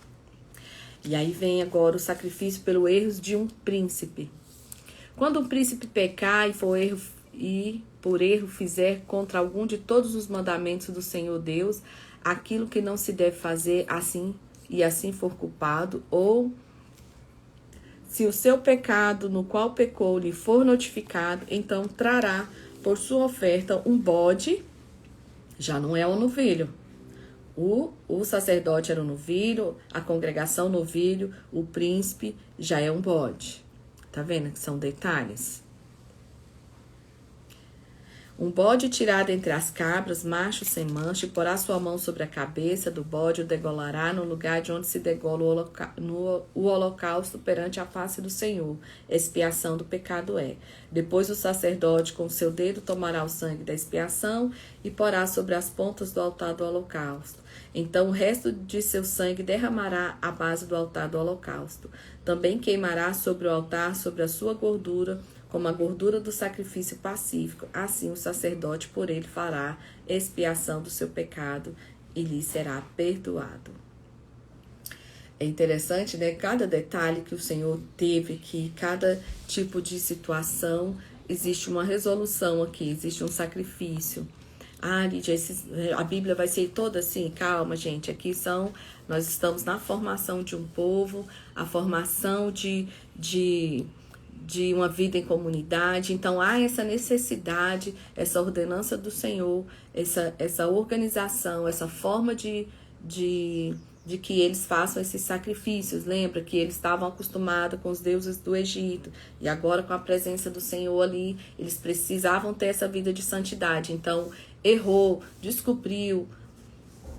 E aí vem agora o sacrifício pelo erro de um príncipe. Quando um príncipe pecar e por erro fizer contra algum de todos os mandamentos do Senhor Deus, aquilo que não se deve fazer assim for culpado, ou se o seu pecado no qual pecou lhe for notificado, então trará por sua oferta um bode, já não é o novilho. O sacerdote era um novilho, a congregação novilho, o príncipe já é um bode. Tá vendo que são detalhes? Um bode tirado entre as cabras, macho sem mancha, e porá sua mão sobre a cabeça do bode, o degolará no lugar de onde se degola o holocausto perante a face do Senhor. Expiação do pecado é. Depois o sacerdote com seu dedo tomará o sangue da expiação e porá sobre as pontas do altar do holocausto. Então o resto de seu sangue derramará à base do altar do holocausto. Também queimará sobre o altar, sobre a sua gordura, como a gordura do sacrifício pacífico. Assim o sacerdote por ele fará expiação do seu pecado e lhe será perdoado. É interessante, né? Cada detalhe que o Senhor teve aqui, cada tipo de situação, existe uma resolução aqui, existe um sacrifício. Ah, Lídia, a Bíblia vai ser toda assim? Calma, gente. Aqui nós estamos na formação de um povo, a formação de uma vida em comunidade. Então há essa necessidade, essa ordenança do Senhor, essa organização, essa forma de que eles façam esses sacrifícios. Lembra que eles estavam acostumados com os deuses do Egito e agora com a presença do Senhor ali, eles precisavam ter essa vida de santidade. Então errou, descobriu,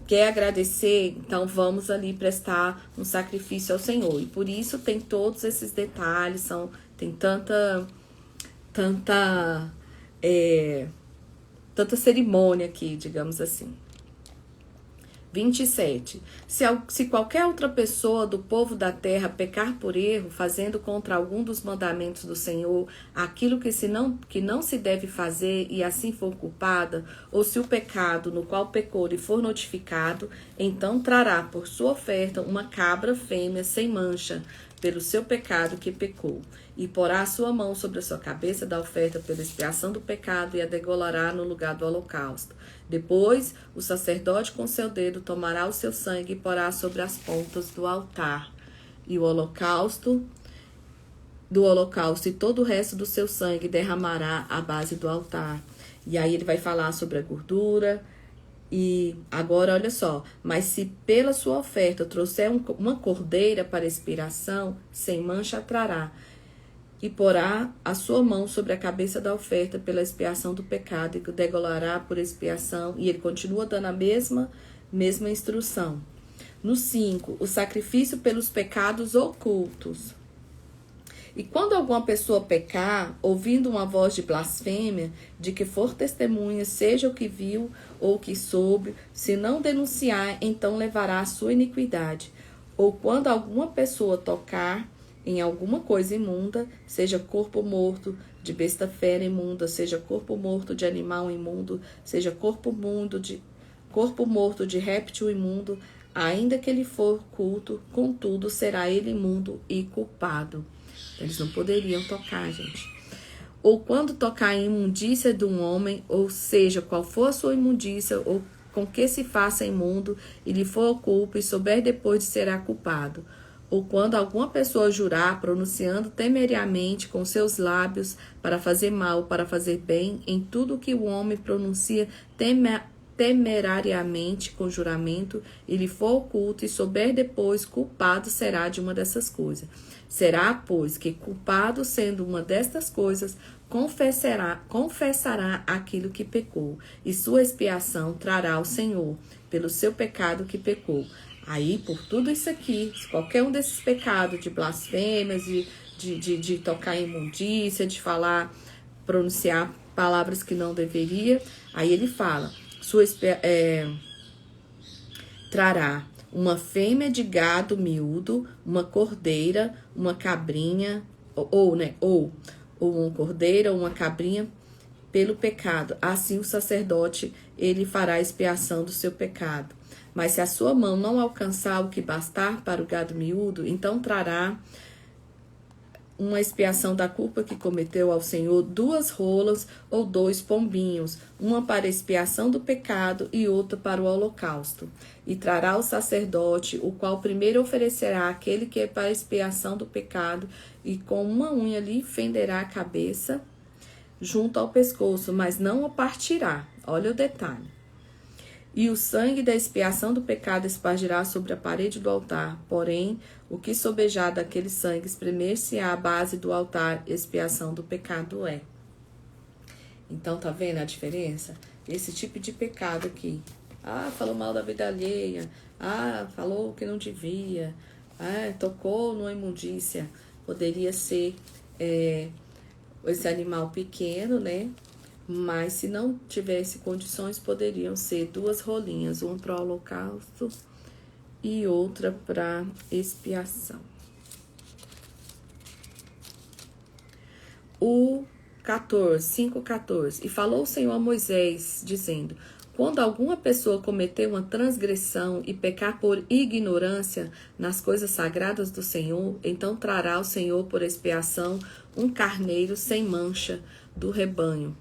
quer agradecer, então vamos ali prestar um sacrifício ao Senhor. E por isso tem todos esses detalhes, tem tanta cerimônia aqui, digamos assim. 27. Se qualquer outra pessoa do povo da terra pecar por erro, fazendo contra algum dos mandamentos do Senhor aquilo que não se deve fazer e assim for culpada, ou se o pecado no qual pecou lhe for notificado, então trará por sua oferta uma cabra fêmea sem mancha, pelo seu pecado que pecou, e porá a sua mão sobre a sua cabeça da oferta pela expiação do pecado e a degolará no lugar do holocausto. Depois, o sacerdote com seu dedo tomará o seu sangue e porá sobre as pontas do altar. E o holocausto e todo o resto do seu sangue derramará à base do altar. E aí ele vai falar sobre a gordura. E agora, olha só, mas se pela sua oferta trouxer uma cordeira para expiação, sem mancha trará, e porá a sua mão sobre a cabeça da oferta pela expiação do pecado, e o degolará por expiação, e ele continua dando a mesma instrução. No 5, o sacrifício pelos pecados ocultos. E quando alguma pessoa pecar, ouvindo uma voz de blasfêmia, de que for testemunha, seja o que viu ou o que soube, se não denunciar, então levará a sua iniquidade. Ou quando alguma pessoa tocar em alguma coisa imunda, seja corpo morto de besta fera imunda, seja corpo morto de animal imundo, seja corpo morto de réptil imundo, ainda que ele for culto, contudo será ele imundo e culpado. Eles não poderiam tocar, gente. Ou quando tocar a imundícia de um homem, ou seja, qual for a sua imundícia, ou com que se faça imundo, e lhe for culpa, e souber depois de será culpado. Ou quando alguma pessoa jurar, pronunciando temerariamente com seus lábios, para fazer mal, para fazer bem, em tudo que o homem pronuncia temerariamente com juramento, e lhe for oculto, e souber depois, culpado será de uma dessas coisas. Será, pois, que culpado sendo uma destas coisas, confessará aquilo que pecou, e sua expiação trará ao Senhor, pelo seu pecado que pecou. Aí, por tudo isso aqui, qualquer um desses pecados de blasfêmias, de tocar em imundícia, de falar, pronunciar palavras que não deveria, aí ele fala, trará uma fêmea de gado miúdo, uma cordeira, uma cabrinha, ou uma cordeira, uma cabrinha, pelo pecado. Assim o sacerdote, ele fará a expiação do seu pecado. Mas se a sua mão não alcançar o que bastar para o gado miúdo, então trará uma expiação da culpa que cometeu ao Senhor 2 rolas ou 2 pombinhos, uma para expiação do pecado e outra para o holocausto. E trará o sacerdote, o qual primeiro oferecerá aquele que é para expiação do pecado, e com uma unha lhe fenderá a cabeça junto ao pescoço, mas não o partirá. Olha o detalhe. E o sangue da expiação do pecado espargirá sobre a parede do altar. Porém, o que sobejar daquele sangue espremer-se-á à base do altar, expiação do pecado é. Então, tá vendo a diferença? Esse tipo de pecado aqui. Ah, falou mal da vida alheia. Ah, falou que não devia. Ah, tocou numa imundícia. Poderia ser esse animal pequeno, né? Mas se não tivesse condições, poderiam ser 2 rolinhas, uma para o holocausto e outra para expiação. O 5:14. E falou o Senhor a Moisés, dizendo: quando alguma pessoa cometer uma transgressão e pecar por ignorância nas coisas sagradas do Senhor, então trará o Senhor por expiação um carneiro sem mancha do rebanho,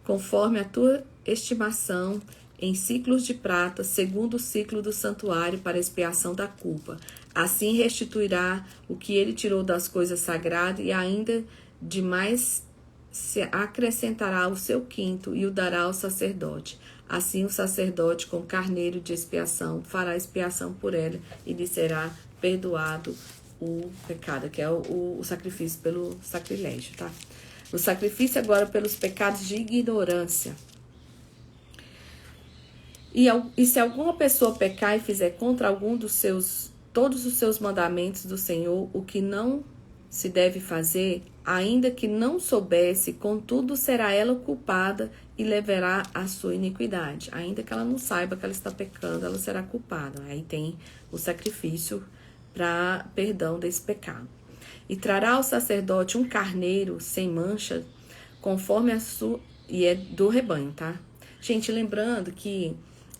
conforme a tua estimação, em ciclos de prata, segundo o ciclo do santuário, para expiação da culpa. Assim restituirá o que ele tirou das coisas sagradas, e ainda demais se acrescentará o seu quinto e o dará ao sacerdote. Assim o sacerdote, com carneiro de expiação, fará expiação por ela, e lhe será perdoado o pecado, que é o sacrifício pelo sacrilégio, tá? O sacrifício agora pelos pecados de ignorância. E se alguma pessoa pecar e fizer contra algum dos todos os seus mandamentos do Senhor, o que não se deve fazer, ainda que não soubesse, contudo será ela culpada e levará a sua iniquidade. Ainda que ela não saiba que ela está pecando, ela será culpada. Aí tem o sacrifício para perdão desse pecado. E trará ao sacerdote um carneiro sem mancha, conforme a sua... E é do rebanho, tá? Gente, lembrando que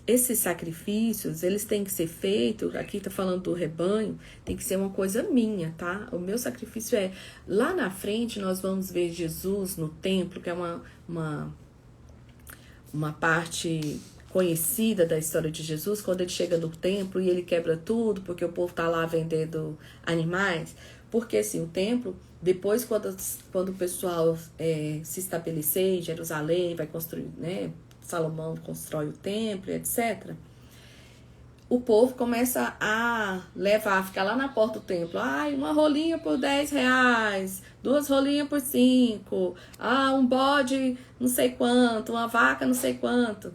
esses sacrifícios, eles têm que ser feitos, aqui tá falando do rebanho, tem que ser uma coisa minha, tá? O meu sacrifício é... Lá na frente, nós vamos ver Jesus no templo, que é uma parte conhecida da história de Jesus, quando ele chega no templo e ele quebra tudo, porque o povo tá lá vendendo animais. Porque assim, o templo, depois quando o pessoal se estabelecer em Jerusalém, vai construir, né? Salomão constrói o templo, etc. O povo começa a levar, ficar lá na porta do templo. Ai, uma rolinha por R$10, 2 rolinhas por 5. Ah, um bode não sei quanto, uma vaca não sei quanto.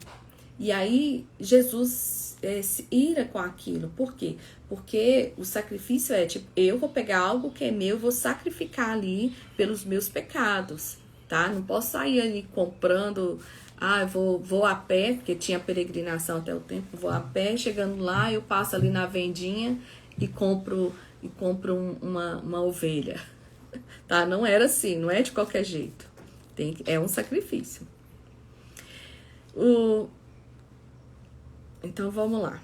E aí Jesus se ira com aquilo. Por quê? Porque o sacrifício é tipo, eu vou pegar algo que é meu, vou sacrificar ali pelos meus pecados, tá? Não posso sair ali comprando, vou a pé, porque tinha peregrinação até o templo, vou a pé, chegando lá, eu passo ali na vendinha e compro uma ovelha, tá? Não era assim, não é de qualquer jeito. É um sacrifício. Então, vamos lá.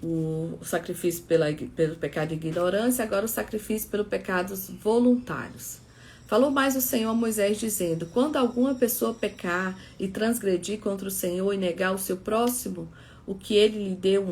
O sacrifício pelo pecado de ignorância, agora o sacrifício pelos pecados voluntários. Falou mais o Senhor a Moisés, dizendo: quando alguma pessoa pecar e transgredir contra o Senhor e negar o seu próximo, o que ele lhe deu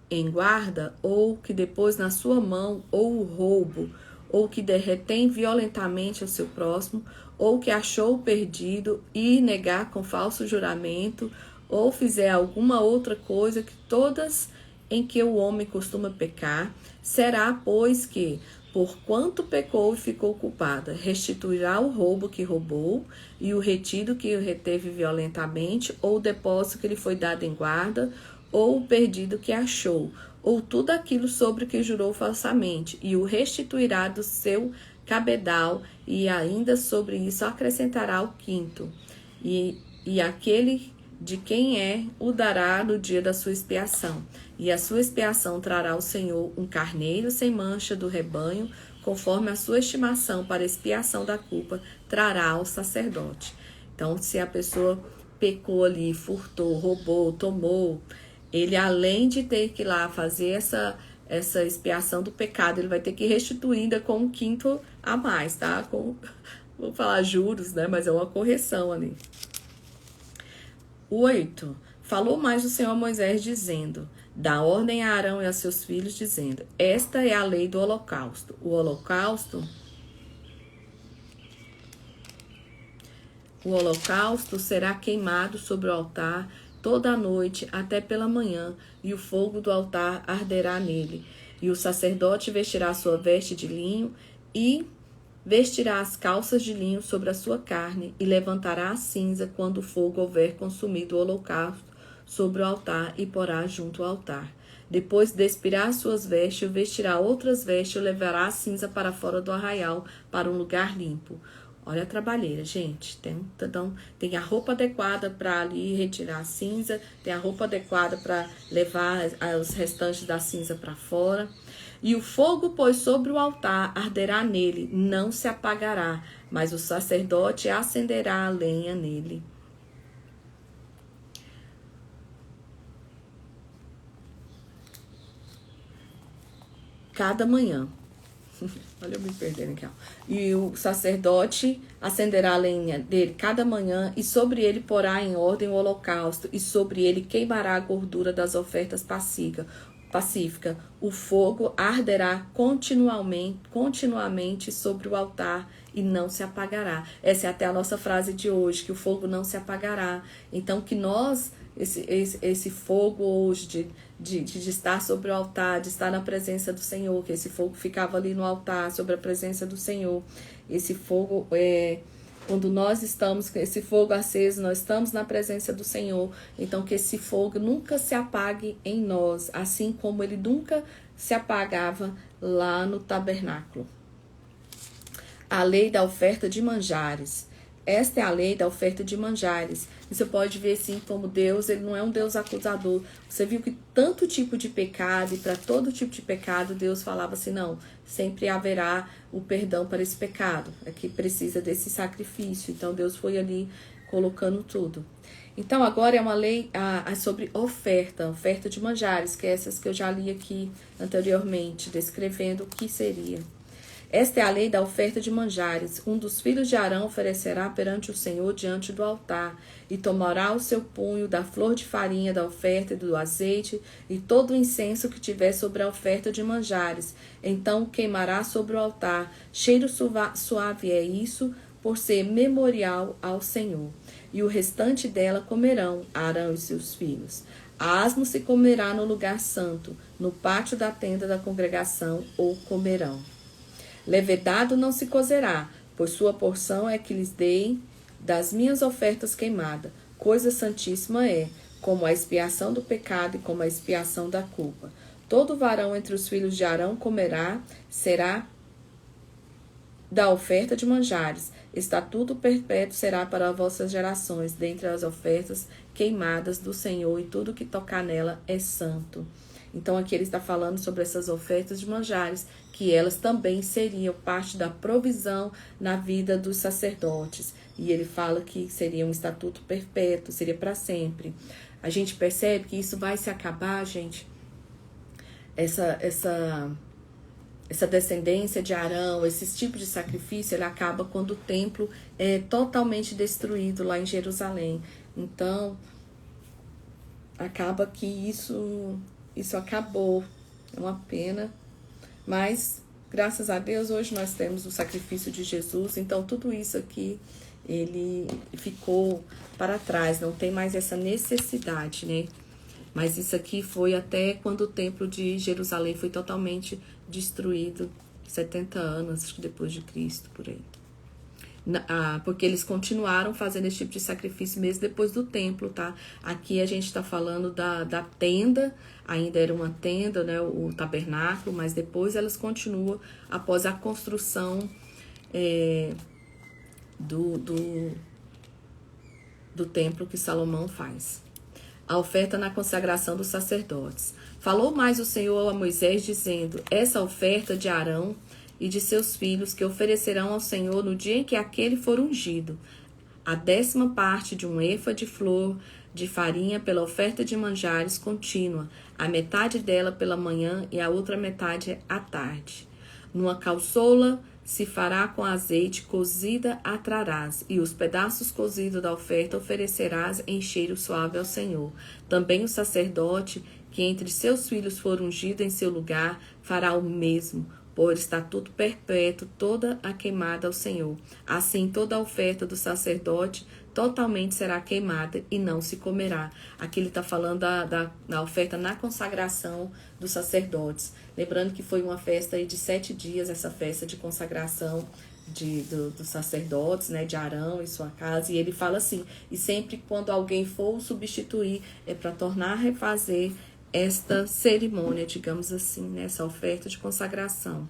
em guarda, ou que depois na sua mão, ou o roubo, ou que retém violentamente o seu próximo, ou que achou perdido e negar com falso juramento, ou fizer alguma outra coisa que todas em que o homem costuma pecar, será, pois, que, porquanto pecou e ficou culpada, restituirá o roubo que roubou, e o retido que o reteve violentamente, ou o depósito que lhe foi dado em guarda, ou o perdido que achou, ou tudo aquilo sobre que jurou falsamente, e o restituirá do seu cabedal, e ainda sobre isso acrescentará o quinto, e aquele de quem o dará no dia da sua expiação. E a sua expiação trará ao Senhor um carneiro sem mancha do rebanho, conforme a sua estimação para expiação da culpa, trará ao sacerdote. Então, se a pessoa pecou ali, furtou, roubou, tomou, ele, além de ter que ir lá fazer essa expiação do pecado, ele vai ter que restituir ainda com um quinto a mais, tá? Vou falar juros, né? Mas é uma correção ali. 8. Falou mais o Senhor a Moisés, dizendo: dá ordem a Arão e a seus filhos, dizendo: esta é a lei do holocausto. O holocausto O holocausto será queimado sobre o altar toda a noite até pela manhã, e o fogo do altar arderá nele. E o sacerdote vestirá sua veste de linho e vestirá as calças de linho sobre a sua carne e levantará a cinza quando o fogo houver consumido o holocausto sobre o altar e porá junto ao altar. Depois despirá as suas vestes, vestirá outras vestes e levará a cinza para fora do arraial, para um lugar limpo. Olha a trabalheira, gente. Tem a roupa adequada para ali retirar a cinza, tem a roupa adequada para levar os restantes da cinza para fora. E o fogo, pois, sobre o altar arderá nele, não se apagará, mas o sacerdote acenderá a lenha nele. Cada manhã. Olha eu me perdendo aqui, ó. E o sacerdote acenderá a lenha dele cada manhã, e sobre ele porá em ordem o holocausto, e sobre ele queimará a gordura das ofertas pacífica. O fogo arderá continuamente sobre o altar e não se apagará. Essa é até a nossa frase de hoje, que o fogo não se apagará. Então, que nós, esse fogo hoje de estar sobre o altar, de estar na presença do Senhor, que esse fogo ficava ali no altar, sobre a presença do Senhor. Esse fogo, quando nós estamos com esse fogo aceso, nós estamos na presença do Senhor. Então, que esse fogo nunca se apague em nós, assim como ele nunca se apagava lá no tabernáculo. A lei da oferta de manjares. Esta é a lei da oferta de manjares. Você pode ver assim como Deus, ele não é um Deus acusador. Você viu que tanto tipo de pecado, e para todo tipo de pecado, Deus falava assim, não, sempre haverá o perdão para esse pecado. É que precisa desse sacrifício. Então Deus foi ali colocando tudo. Então agora é uma lei sobre oferta de manjares, que é essas que eu já li aqui anteriormente, descrevendo o que seria. Esta é a lei da oferta de manjares. Um dos filhos de Arão oferecerá perante o Senhor diante do altar, e tomará o seu punho da flor de farinha da oferta e do azeite, e todo o incenso que tiver sobre a oferta de manjares. Então o queimará sobre o altar. Cheiro suave é isso, por ser memorial ao Senhor. E o restante dela comerão Arão e seus filhos. A asno se comerá no lugar santo, no pátio da tenda da congregação, ou comerão. Levedado não se cozerá, pois sua porção é que lhes dei das minhas ofertas queimadas. Coisa santíssima é, como a expiação do pecado e como a expiação da culpa. Todo varão entre os filhos de Arão comerá, será da oferta de manjares. Estatuto perpétuo será para as vossas gerações, dentre as ofertas queimadas do Senhor, e tudo que tocar nela é santo. Então aqui ele está falando sobre essas ofertas de manjares, que elas também seriam parte da provisão na vida dos sacerdotes. E ele fala que seria um estatuto perpétuo, seria para sempre. A gente percebe que isso vai se acabar, gente. Essa descendência de Arão, esse tipo de sacrifício, ele acaba quando o templo é totalmente destruído lá em Jerusalém. Então, acaba que isso acabou. É uma pena. Mas, graças a Deus, hoje nós temos o sacrifício de Jesus. Então, tudo isso aqui, ele ficou para trás. Não tem mais essa necessidade, né? Mas isso aqui foi até quando o templo de Jerusalém foi totalmente destruído. 70 anos, acho que depois de Cristo, por aí. Porque eles continuaram fazendo esse tipo de sacrifício mesmo depois do templo, tá? Aqui a gente tá falando da tenda, ainda era uma tenda, né? O tabernáculo, mas depois elas continuam após a construção do templo que Salomão faz. A oferta na consagração dos sacerdotes. Falou mais o Senhor a Moisés, dizendo: essa oferta de Arão e de seus filhos, que oferecerão ao Senhor no dia em que aquele for ungido, a 10ª parte de um efa de flor de farinha pela oferta de manjares contínua, a metade dela pela manhã e a outra metade à tarde. Numa calçola se fará com azeite cozida a trarás, e os pedaços cozidos da oferta oferecerás em cheiro suave ao Senhor. Também o sacerdote, que entre seus filhos for ungido em seu lugar, fará o mesmo. por estatuto perpétuo, toda a queimada ao Senhor. Assim, toda a oferta do sacerdote totalmente será queimada e não se comerá. Aqui ele está falando da oferta na consagração dos sacerdotes. Lembrando que foi uma festa aí de 7 dias, essa festa de consagração dos sacerdotes, né, de Arão e sua casa. E ele fala assim, e sempre quando alguém for o substituir, é para tornar a refazer esta cerimônia, digamos assim, né, essa oferta de consagração.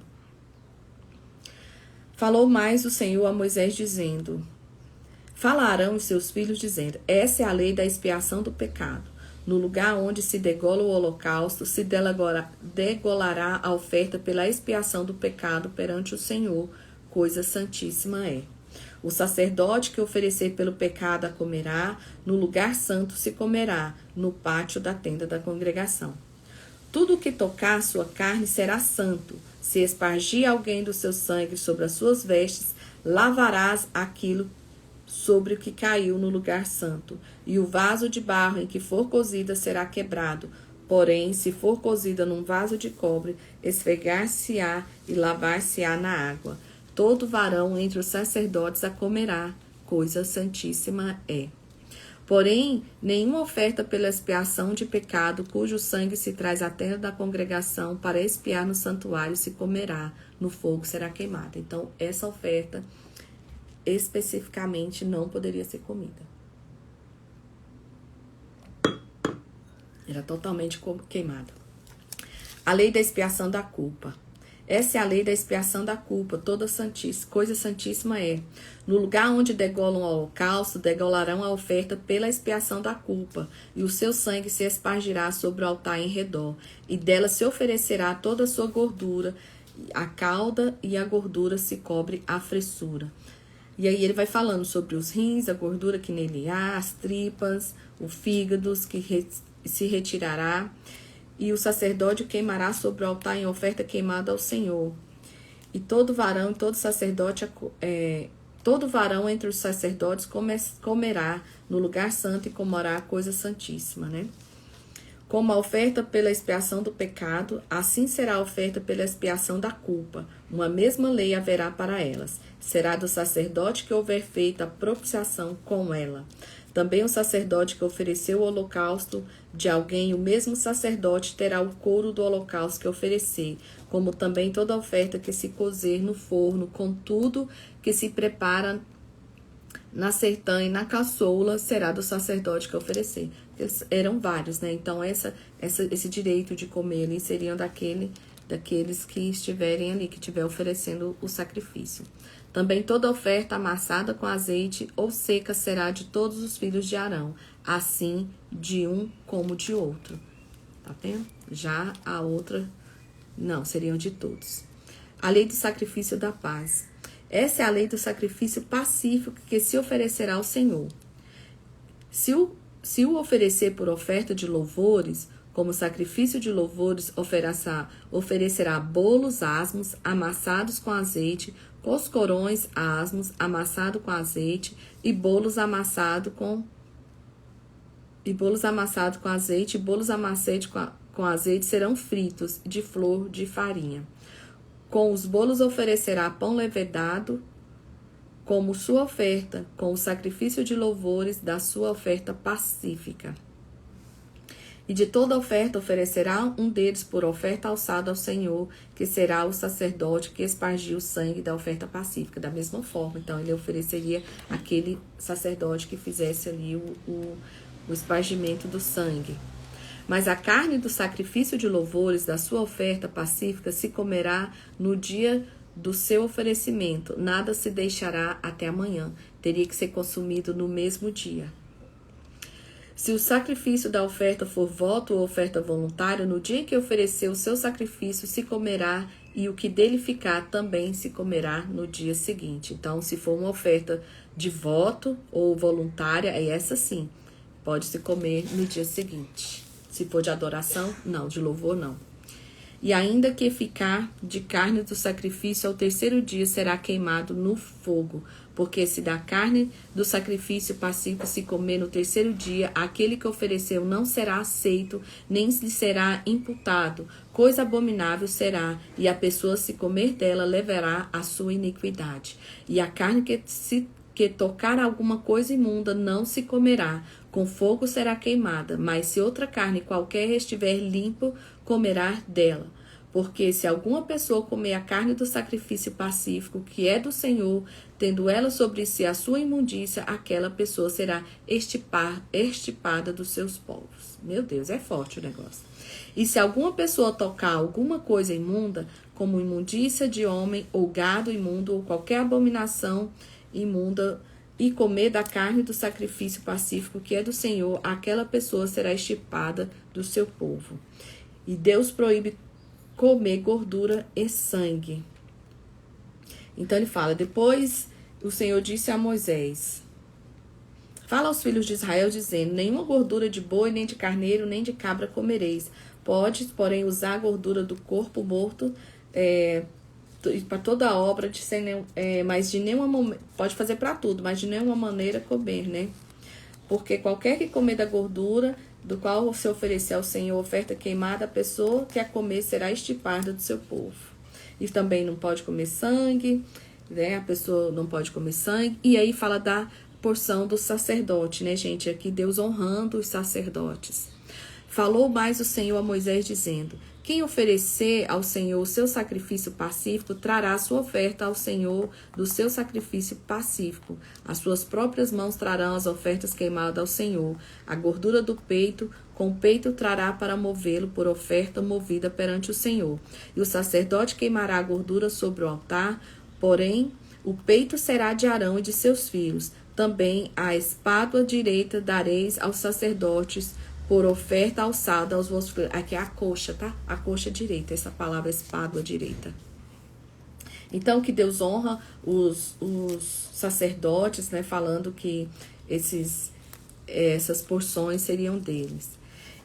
Falou mais o Senhor a Moisés, dizendo: falarão os seus filhos, dizendo: essa é a lei da expiação do pecado. No lugar onde se degola o holocausto, se degolará a oferta pela expiação do pecado perante o Senhor, coisa santíssima é. O sacerdote que oferecer pelo pecado a comerá, no lugar santo se comerá, no pátio da tenda da congregação. Tudo o que tocar sua carne será santo. Se espargir alguém do seu sangue sobre as suas vestes, lavarás aquilo sobre o que caiu no lugar santo, e o vaso de barro em que for cozida será quebrado. Porém, se for cozida num vaso de cobre, esfregar-se-á e lavar-se-á na água. Todo varão entre os sacerdotes a comerá, coisa santíssima é. Porém, nenhuma oferta pela expiação de pecado, cujo sangue se traz à terra da congregação para expiar no santuário, se comerá, no fogo será queimada. Então, essa oferta especificamente não poderia ser comida. Era totalmente queimada. A lei da expiação da culpa. Essa é a lei da expiação da culpa, toda santíssima, coisa santíssima é. No lugar onde degolam o holocausto, degolarão a oferta pela expiação da culpa, e o seu sangue se espargirá sobre o altar em redor, e dela se oferecerá toda a sua gordura, a cauda e a gordura se cobre a fressura. E aí ele vai falando sobre os rins, a gordura que nele há, as tripas, o fígado que se retirará, e o sacerdote o queimará sobre o altar em oferta queimada ao Senhor. E todo varão e todo sacerdote, todo varão entre os sacerdotes comerá no lugar santo e comerá coisa santíssima, né? Como a oferta pela expiação do pecado, assim será a oferta pela expiação da culpa. Uma mesma lei haverá para elas. Será do sacerdote que houver feito a propiciação com ela. Também o sacerdote que ofereceu o holocausto de alguém, o mesmo sacerdote terá o couro do holocausto que oferecer, como também toda oferta que se cozer no forno, com tudo que se prepara na sertã e na caçoula, será do sacerdote que oferecer. Eles eram vários, né? Então, esse direito de comer ali seriam daqueles que estiverem ali, que estiver oferecendo o sacrifício. Também toda oferta amassada com azeite ou seca será de todos os filhos de Arão, assim de um como de outro. Tá vendo? Já a outra, não, seriam de todos. A lei do sacrifício da paz. Essa é a lei do sacrifício pacífico que se oferecerá ao Senhor. Se o oferecer por oferta de louvores, como sacrifício de louvores, oferecerá bolos asmos, amassados com azeite, coscorões asmos, amassado com azeite, e bolos amassados com azeite, e bolos amassados com azeite serão fritos de flor de farinha. Com os bolos oferecerá pão levedado, como sua oferta, com o sacrifício de louvores da sua oferta pacífica. E de toda oferta oferecerá um deles por oferta alçada ao Senhor, que será o sacerdote que espargiu o sangue da oferta pacífica. Da mesma forma, então, ele ofereceria aquele sacerdote que fizesse ali o espargimento do sangue. Mas a carne do sacrifício de louvores da sua oferta pacífica se comerá no dia do seu oferecimento. Nada se deixará até amanhã. Teria que ser consumido no mesmo dia. Se o sacrifício da oferta for voto ou oferta voluntária, no dia em que ofereceu o seu sacrifício se comerá, e o que dele ficar também se comerá no dia seguinte. Então, se for uma oferta de voto ou voluntária, é essa sim, pode se comer no dia seguinte. Se for de adoração, não, de louvor não. E ainda que ficar de carne do sacrifício, ao terceiro dia será queimado no fogo. Porque se da carne do sacrifício pacífico se comer no terceiro dia, aquele que ofereceu não será aceito, nem lhe será imputado. Coisa abominável será, e a pessoa, se comer dela, levará a sua iniquidade. E a carne que tocar alguma coisa imunda não se comerá, com fogo será queimada. Mas se outra carne qualquer estiver limpo, comerá dela. Porque se alguma pessoa comer a carne do sacrifício pacífico, que é do Senhor, tendo ela sobre si a sua imundícia, aquela pessoa será extirpada dos seus povos. Meu Deus, é forte o negócio. E se alguma pessoa tocar alguma coisa imunda, como imundícia de homem, ou gado imundo, ou qualquer abominação imunda, e comer da carne do sacrifício pacífico, que é do Senhor, aquela pessoa será extirpada do seu povo. E Deus proíbe comer gordura e sangue. Então ele fala, depois o Senhor disse a Moisés, fala aos filhos de Israel, dizendo, nenhuma gordura de boi, nem de carneiro, nem de cabra comereis. Podes, porém, usar a gordura do corpo morto para toda a obra, mas de nenhuma pode fazer para tudo, mas de nenhuma maneira comer, né? Porque qualquer que comer da gordura, do qual se oferecer ao Senhor oferta queimada, a pessoa que a comer será extirpada do seu povo. E também não pode comer sangue, né? A pessoa não pode comer sangue. E aí fala da porção do sacerdote, né, gente? Aqui Deus honrando os sacerdotes. Falou mais o Senhor a Moisés, dizendo, quem oferecer ao Senhor o seu sacrifício pacífico, trará a sua oferta ao Senhor do seu sacrifício pacífico. As suas próprias mãos trarão as ofertas queimadas ao Senhor. A gordura do peito, com o peito trará para movê-lo por oferta movida perante o Senhor. E o sacerdote queimará a gordura sobre o altar, porém o peito será de Arão e de seus filhos. Também a espádua direita dareis aos sacerdotes, por oferta alçada aos vossos filhos. Aqui é a coxa, tá? A coxa direita, essa palavra espádua direita. Então, que Deus honra os sacerdotes, né? Falando que essas porções seriam deles.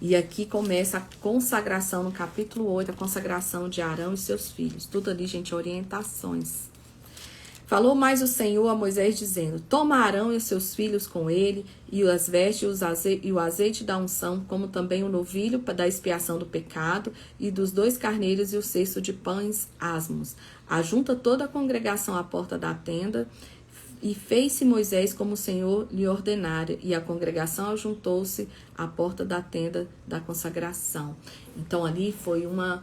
E aqui começa a consagração, no capítulo 8, a consagração de Arão e seus filhos. Tudo ali, gente, orientações. Falou mais o Senhor a Moisés, dizendo, toma Arão e os seus filhos com ele, e as vestes e o azeite da unção, como também o novilho da expiação do pecado, e dos 2 carneiros e o cesto de pães asmos. Ajunta toda a congregação à porta da tenda, e fez-se Moisés como o Senhor lhe ordenara, e a congregação ajuntou-se à porta da tenda da consagração. Então ali foi uma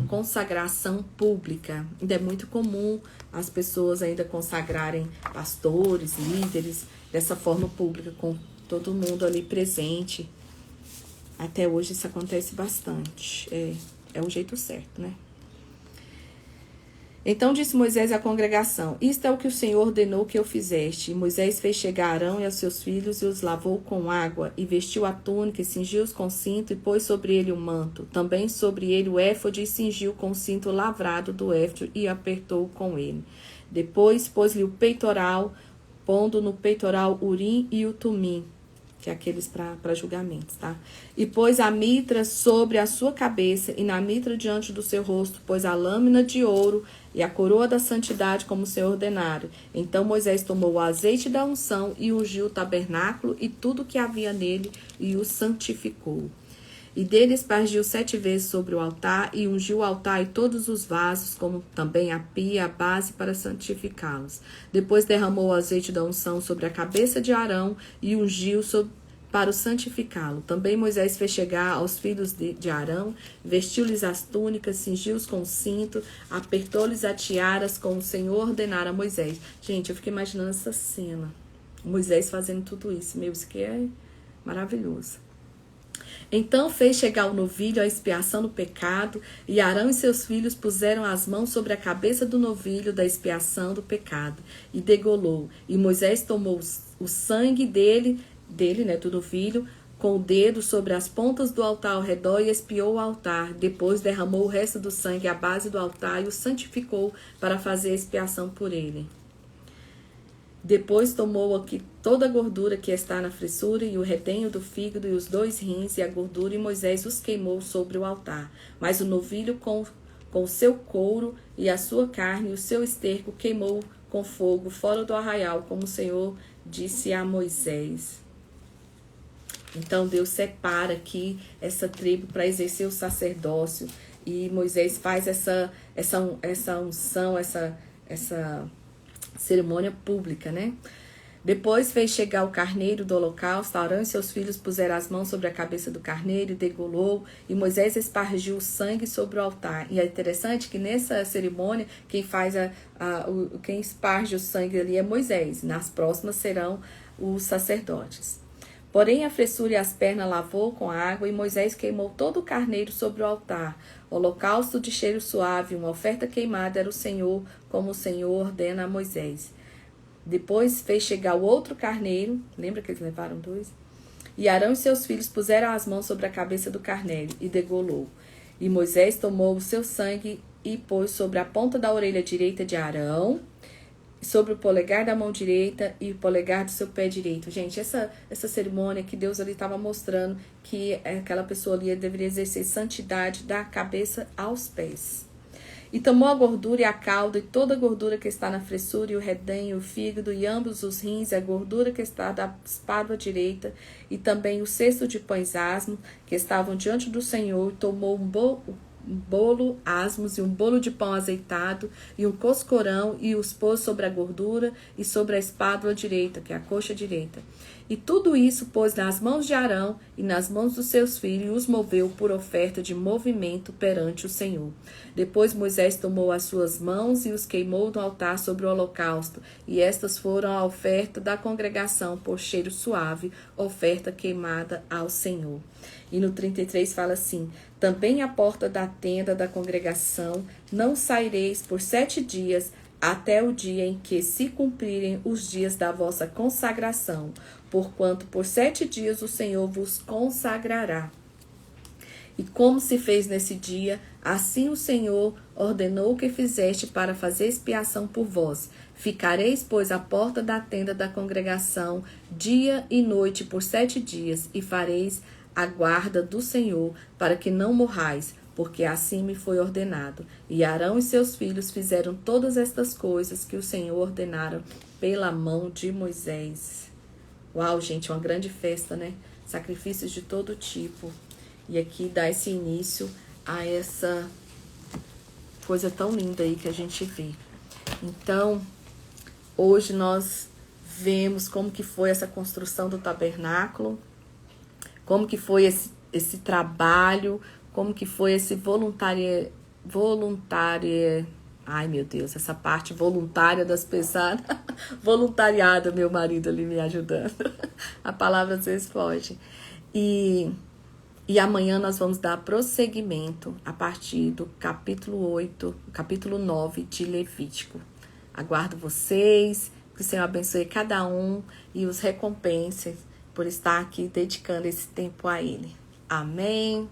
consagração pública. Ainda é muito comum as pessoas ainda consagrarem pastores, líderes, dessa forma pública, com todo mundo ali presente. Até hoje isso acontece bastante. É o jeito certo, né? Então disse Moisés à congregação, isto é o que o Senhor ordenou que eu fizeste. E Moisés fez chegar Arão e aos seus filhos, e os lavou com água, e vestiu a túnica, e cingiu-os com cinto, e pôs sobre ele o manto. Também sobre ele o éfode, e cingiu com o cinto lavrado do éfode, e apertou com ele. Depois pôs-lhe o peitoral, pondo no peitoral o urim e o tumim, que é aqueles para julgamentos, tá? E pôs a mitra sobre a sua cabeça, e na mitra diante do seu rosto pôs a lâmina de ouro e a coroa da santidade, como o Senhor ordenara. Então Moisés tomou o azeite da unção e ungiu o tabernáculo e tudo que havia nele, e o santificou. E dele espargiu 7 vezes sobre o altar, e ungiu o altar e todos os vasos, como também a pia, a base, para santificá-los. Depois derramou o azeite da unção sobre a cabeça de Arão, e ungiu para o santificá-lo. Também Moisés fez chegar aos filhos de Arão, vestiu-lhes as túnicas, cingiu-os com cinto, apertou-lhes as tiaras, como o Senhor ordenara a Moisés. Gente, eu fiquei imaginando essa cena. Moisés fazendo tudo isso. Meu, isso aqui é maravilhoso. Então fez chegar o novilho à expiação do pecado, e Arão e seus filhos puseram as mãos sobre a cabeça do novilho da expiação do pecado, e degolou. E Moisés tomou o sangue dele, né, do novilho, com o dedo sobre as pontas do altar ao redor, e expiou o altar. Depois derramou o resto do sangue à base do altar, e o santificou para fazer expiação por ele. Depois tomou aqui toda a gordura que está na fressura e o retenho do fígado e os 2 rins e a gordura, e Moisés os queimou sobre o altar. Mas o novilho com o seu couro e a sua carne e o seu esterco queimou com fogo fora do arraial, como o Senhor disse a Moisés. Então Deus separa aqui essa tribo para exercer o sacerdócio, e Moisés faz essa unção, essa cerimônia pública, né? Depois fez chegar o carneiro do holocausto. Arão e seus filhos puseram as mãos sobre a cabeça do carneiro e degolou, e Moisés espargiu o sangue sobre o altar. E é interessante que nessa cerimônia, quem faz quem esparge o sangue ali é Moisés. Nas próximas serão os sacerdotes. Porém, a fressura e as pernas lavou com água, e Moisés queimou todo o carneiro sobre o altar. Holocausto de cheiro suave, uma oferta queimada era o Senhor, como o Senhor ordena a Moisés. Depois fez chegar o outro carneiro, lembra que eles levaram 2? E Arão e seus filhos puseram as mãos sobre a cabeça do carneiro e degolou. E Moisés tomou o seu sangue e pôs sobre a ponta da orelha direita de Arão, sobre o polegar da mão direita e o polegar do seu pé direito. Gente, essa cerimônia que Deus ali estava mostrando que aquela pessoa ali deveria exercer santidade da cabeça aos pés. E tomou a gordura e a cauda e toda a gordura que está na fressura e o redenho, o fígado e ambos os rins e a gordura que está da espádua direita e também o cesto de pães asmos que estavam diante do Senhor, e tomou um bolo asmos e um bolo de pão azeitado e um coscorão e os pôs sobre a gordura e sobre a espádua direita, que é a coxa direita. E tudo isso pôs nas mãos de Arão e nas mãos dos seus filhos e os moveu por oferta de movimento perante o Senhor. Depois Moisés tomou as suas mãos e os queimou no altar sobre o holocausto, e estas foram a oferta da congregação por cheiro suave, oferta queimada ao Senhor. E no 33 fala assim: também a porta da tenda da congregação não saireis por 7 dias, até o dia em que se cumprirem os dias da vossa consagração, porquanto por 7 dias o Senhor vos consagrará. E como se fez nesse dia, assim o Senhor ordenou que fizeste para fazer expiação por vós. Ficareis, pois, à porta da tenda da congregação, dia e noite por 7 dias, e fareis a guarda do Senhor, para que não morrais, porque assim me foi ordenado. E Arão e seus filhos fizeram todas estas coisas que o Senhor ordenara pela mão de Moisés. Uau, gente, uma grande festa, né? Sacrifícios de todo tipo. E aqui dá esse início a essa coisa tão linda aí que a gente vê. Então, hoje nós vemos como que foi essa construção do tabernáculo, como que foi esse trabalho, como que foi esse ai, meu Deus, essa parte voluntária das pessoas. Voluntariado, meu marido ali me ajudando. A palavra às vezes foge. E amanhã nós vamos dar prosseguimento a partir do capítulo 9 de Levítico. Aguardo vocês, que o Senhor abençoe cada um e os recompense por estar aqui dedicando esse tempo a Ele. Amém.